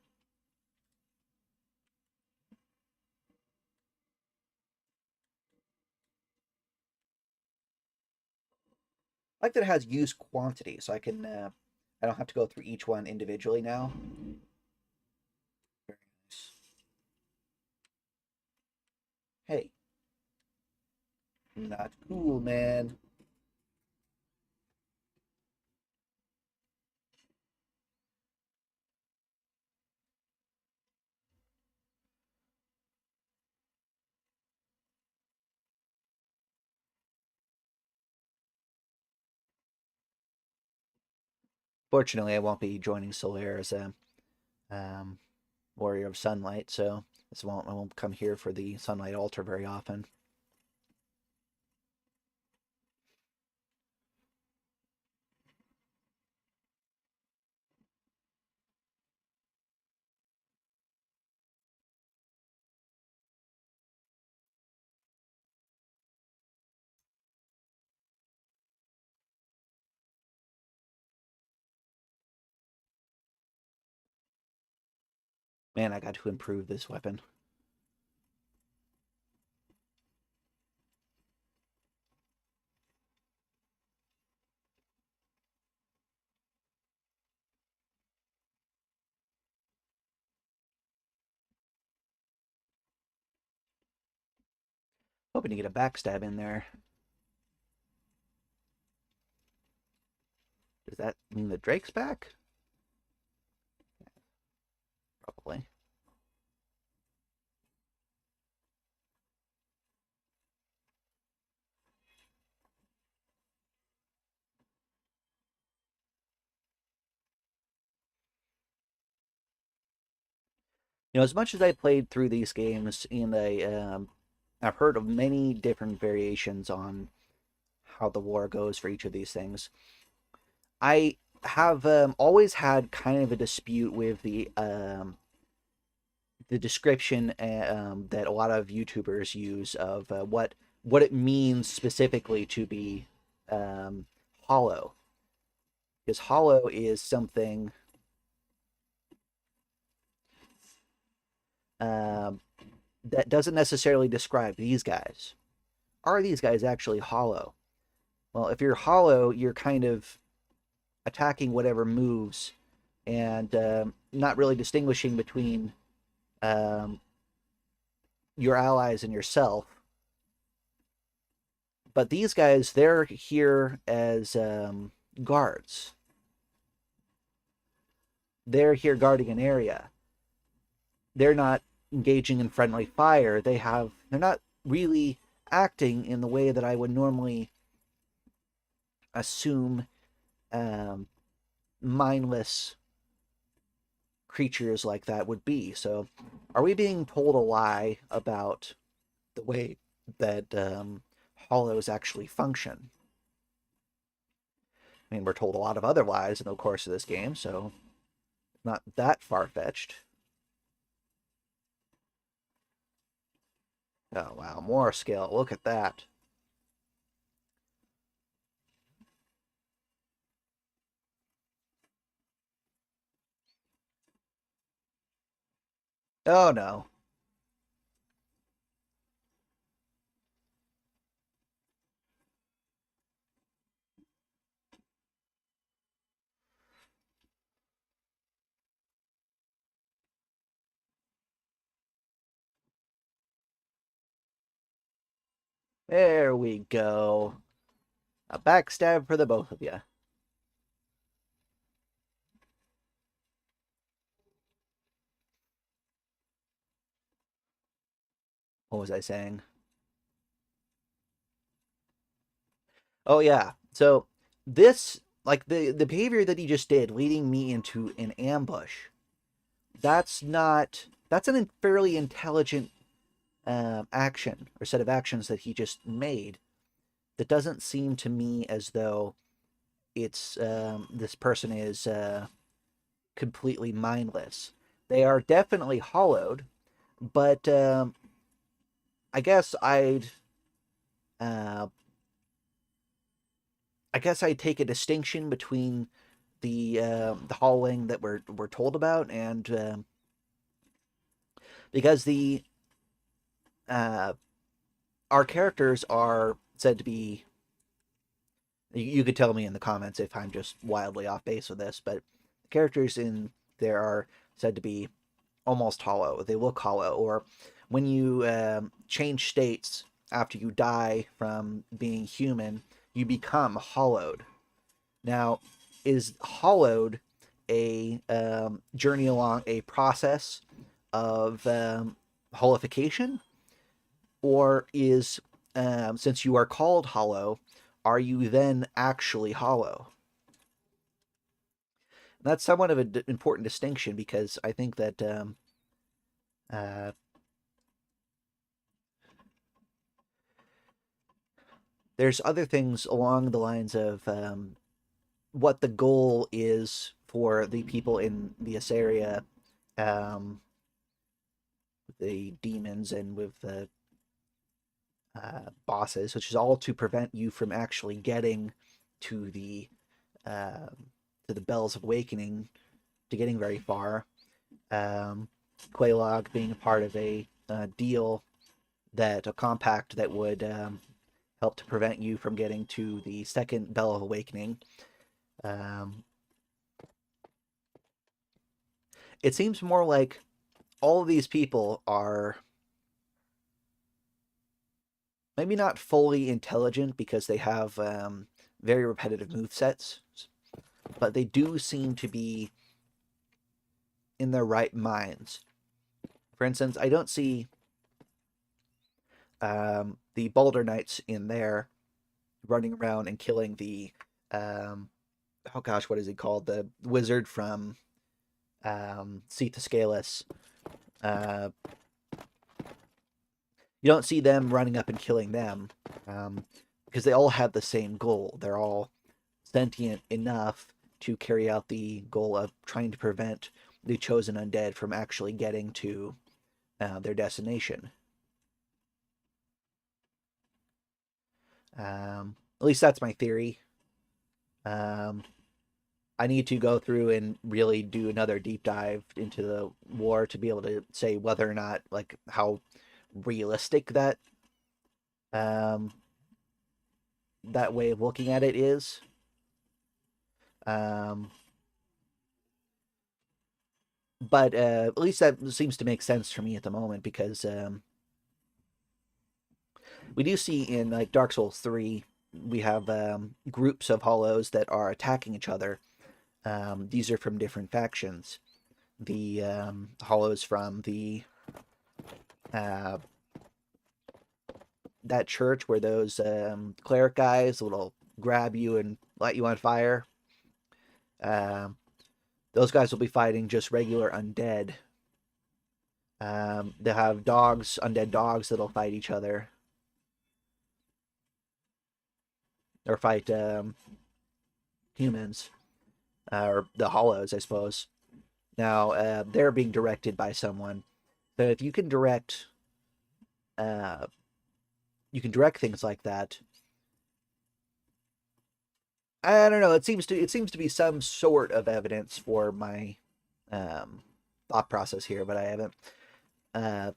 I like that it has use quantity, so I can I don't have to go through each one individually now. Very nice. Hey, not cool, man. Fortunately, I won't be joining Solaire as a um, warrior of sunlight, so I won't come here for the sunlight altar very often. Man, I got to improve this weapon. Hoping to get a backstab in there. Does that mean the Drake's back? Probably. As much as I played through these games, and I've heard of many different variations on how the war goes for each of these things. I have always had kind of a dispute with the description that a lot of YouTubers use of what it means specifically to be hollow, because hollow is something um, that doesn't necessarily describe these guys. Are these guys actually hollow? Well, if you're hollow, you're kind of attacking whatever moves and not really distinguishing between um, your allies and yourself. But these guys, they're here as guards. They're here guarding an area. They're not engaging in friendly fire. They're not really acting in the way that I would normally assume um, mindless creatures like that would be. So, are we being told a lie about the way that hollows actually function? I mean, we're told a lot of other lies in the course of this game, so not that far-fetched. Oh, wow, more skill. Look at that. Oh, no. There we go. A backstab for the both of you. What was I saying? Oh, yeah. So, this, like, the behavior that he just did, leading me into an ambush, that's an fairly intelligent action or set of actions that he just made. That doesn't seem to me as though it's this person is completely mindless. They are definitely hollowed, but I guess uh, I'd take a distinction between the hollowing that we're told about, and because the uh, our characters are said to be. You could tell me in the comments if I'm just wildly off base with this, but the characters in there are said to be almost hollow. They look hollow, or when you change states after you die from being human, you become hollowed. Now, is hollowed a journey along a process of holification, or is since you are called hollow, are you then actually hollow? That's somewhat of an important distinction because I think that uh, there's other things along the lines of what the goal is for the people in this area, um, the demons and with the bosses, which is all to prevent you from actually getting to the uh, bells of awakening, to getting very far. Um, Quelaag being a part of a deal, that a compact that would help to prevent you from getting to the second bell of awakening. Um, it seems more like all of these people are maybe not fully intelligent because they have very repetitive move sets, but they do seem to be in their right minds. For instance, I don't see the Boulder Knights in there running around and killing the oh gosh, what is he called? The wizard from Cetus Scalus. Uh, you don't see them running up and killing them because they all have the same goal. They're all sentient enough to carry out the goal of trying to prevent the chosen undead from actually getting to their destination. At least that's my theory. Um, I need to go through and really do another deep dive into the war to be able to say whether or not, like, how realistic um, that way of looking at it is. Um, but at least that seems to make sense for me at the moment because we do see in like Dark Souls 3, we have groups of hollows that are attacking each other. These are from different factions. The hollows from the uh, that church where those cleric guys will grab you and light you on fire. Um, those guys will be fighting just regular undead. They'll have dogs, undead dogs that'll fight each other or fight humans or the hollows, I suppose. Now they're being directed by someone. So if uh, you can direct things like that. I don't know. It seems to be some sort of evidence for my um, thought process here, but I haven't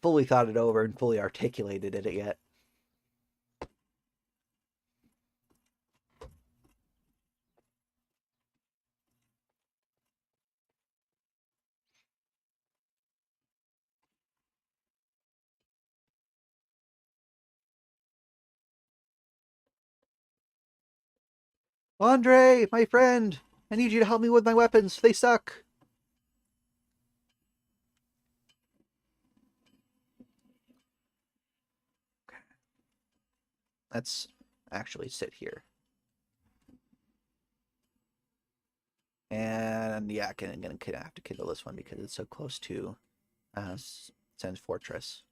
fully thought it over and fully articulated it yet. Andre, my friend, I need you to help me with my weapons. They suck. Let's actually sit here. And yeah, I'm gonna have to kill this one because it's so close to Sen's fortress.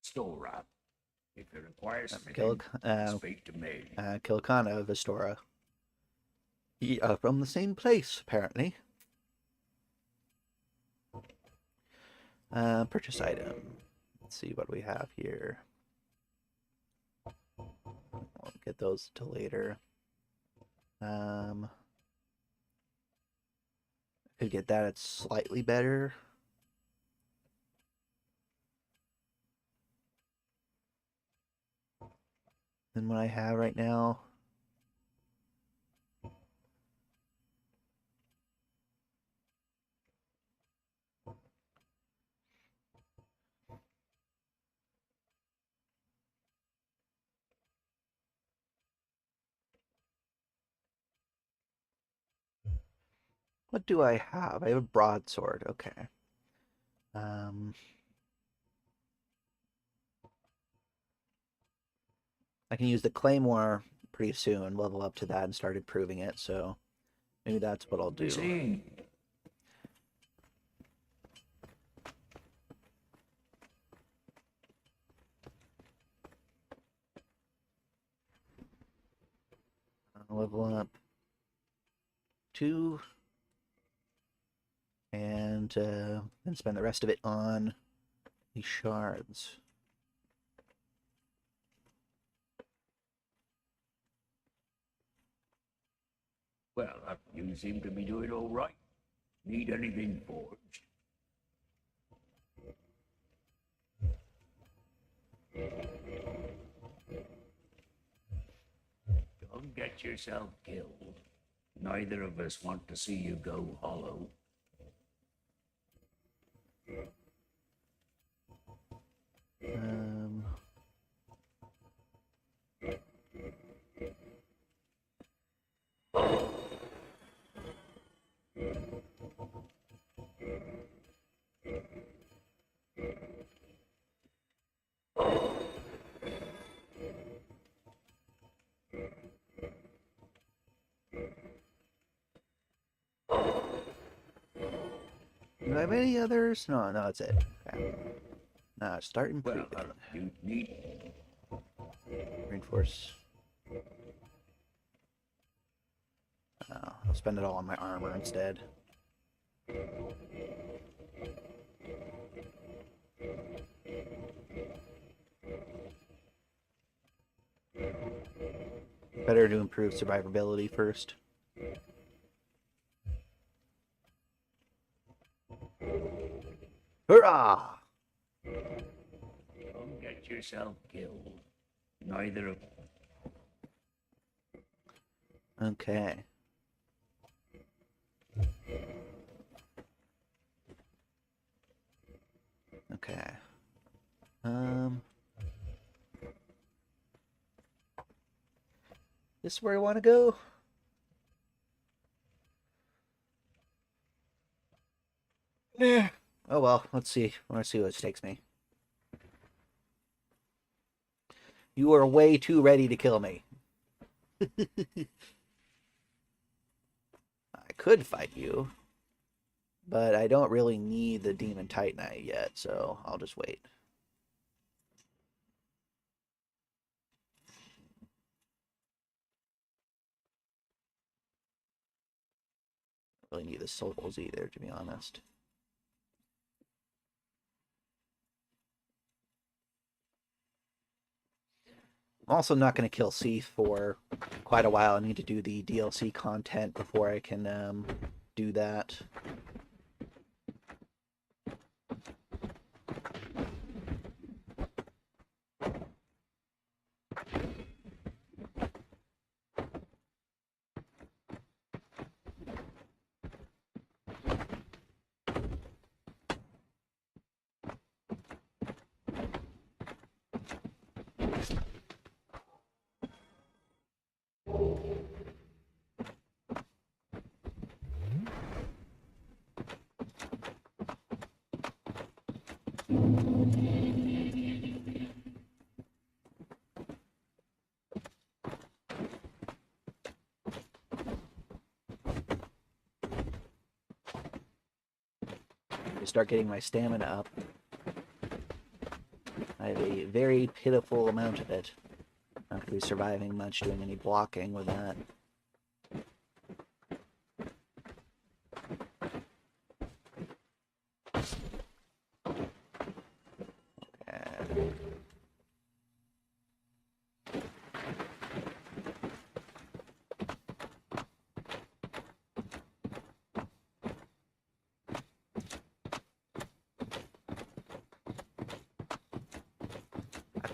Store right. If it requires Kill, fitting, speak to me. Kilkana of Astora. From the same place, apparently. Purchase item. Let's see what we have here. We'll get those till later. Could get that. It's slightly better. Than what I have right now. What do I have? I have a broadsword. Okay. Um, I can use the claymore pretty soon, level up to that and start improving it, so maybe that's what I'll do. Level up 2 and then spend the rest of it on the shards. Well, you seem to be doing all right. Need anything forged? Don't get yourself killed. Neither of us want to see you go hollow. Um, do I have any others? No, that's it. Okay. Now start improving. Well, you need... Reinforce. I'll spend it all on my armor instead. Better to improve survivability first. Hurrah! Don't get yourself killed. Neither of... Okay. Okay. This is where I want to go? Yeah. Oh well, let's see. I want to see what it takes me. You are way too ready to kill me. I could fight you, but I don't really need the Demon Titanite yet, so I'll just wait. Don't really need the souls either, to be honest. I'm also not going to kill Seath for quite a while. I need to do the DLC content before I can do that. Start getting my stamina up. I have a very pitiful amount of it. Not going to be surviving much doing any blocking with that. Okay.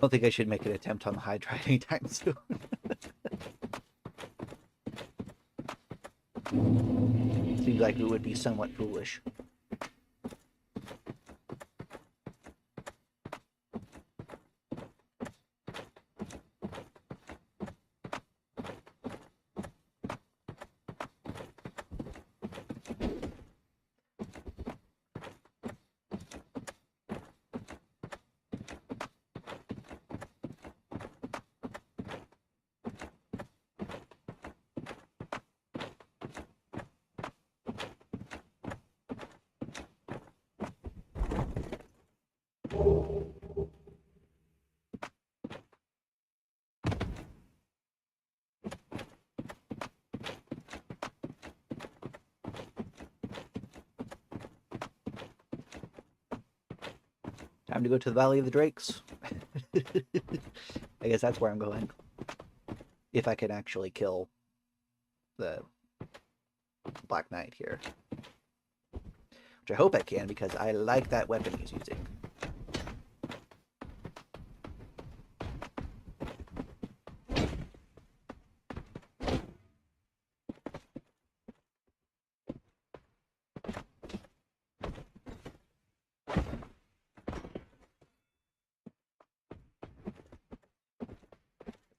I don't think I should make an attempt on the Hydra anytime soon. Seems like it would be somewhat foolish. Time to go to the Valley of the Drakes. I guess that's where I'm going. If I can actually kill the Black Knight here. Which I hope I can, because I like that weapon he's using.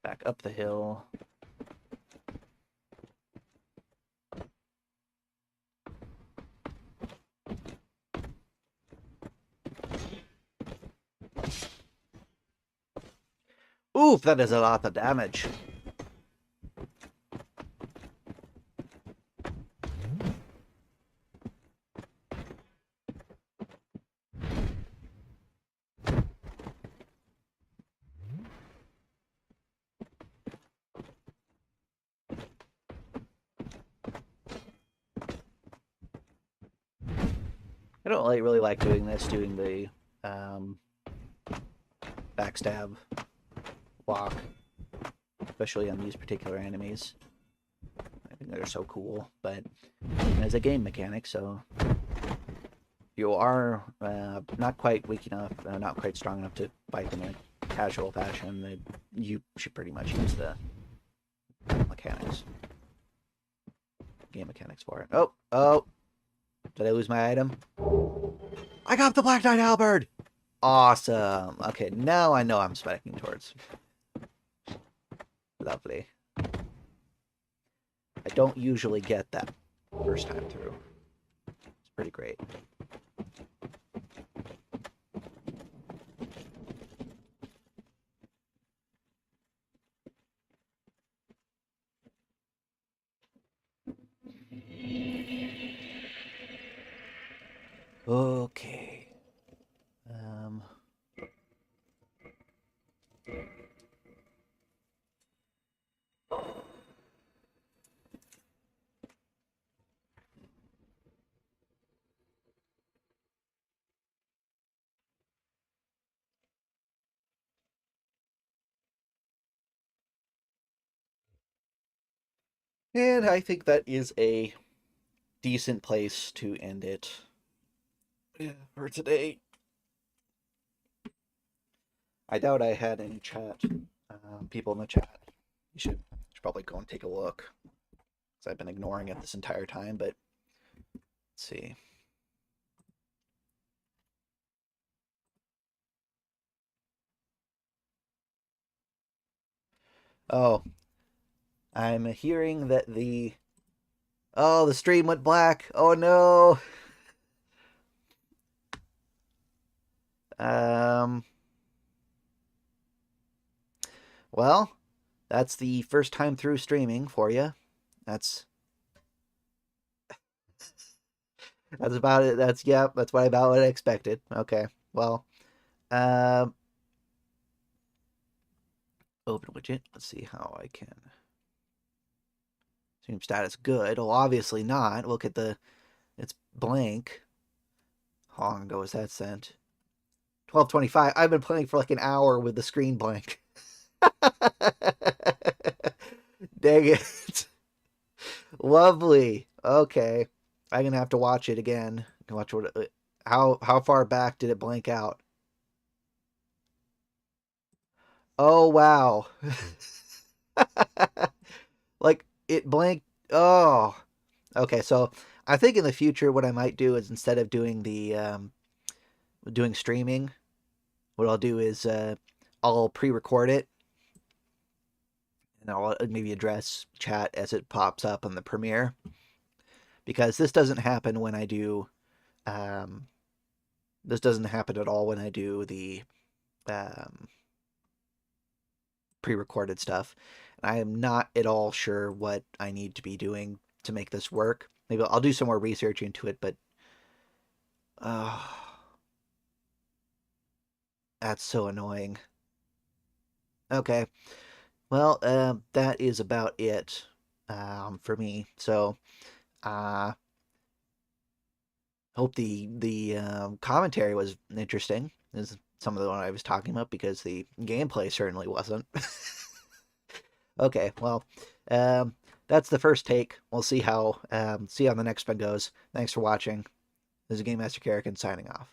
Back up the hill. Oof, that is a lot of damage. I don't really like doing this, doing the backstab walk, especially on these particular enemies. I think they're so cool, but as a game mechanic, so you are not quite weak enough, not quite strong enough to fight them in a casual fashion, then you should pretty much use the mechanics. Game mechanics for it. Oh! Did I lose my item? I got the Black Knight Halberd! Awesome. Okay, now I know I'm specking towards. Lovely. I don't usually get that first time through. It's pretty great. Okay. And I think that is a decent place to end it for today. I doubt I had any chat, people in the chat. You should probably go and take a look, because I've been ignoring it this entire time, but let's see. Oh, I'm hearing that the stream went black. Oh no. Well, that's the first time through streaming for you. That's about it. That's about what I expected. Okay. Well, um open widget. Let's see how I can. Stream status good. Well, obviously not. Look at it's blank. How long ago was that sent? 12:25. I've been playing for like an hour with the screen blank. Dang it. Lovely. Okay. I'm gonna have to watch it again. Watch what. How far back did it blank out? Oh wow. Like it blanked. Oh. Okay. So I think in the future, what I might do is, instead of doing doing streaming, what I'll do is I'll pre-record it, and I'll maybe address chat as it pops up on the premiere, because this doesn't happen when I do. This doesn't happen at all when I do the pre-recorded stuff. And I am not at all sure what I need to be doing to make this work. Maybe I'll do some more research into it, but that's so annoying. Okay. Well, that is about it for me. So, hope the commentary was interesting. It's some of the one I was talking about, because the gameplay certainly wasn't. Okay, well, that's the first take. We'll see how the next one goes. Thanks for watching. This is Game Master Carrican signing off.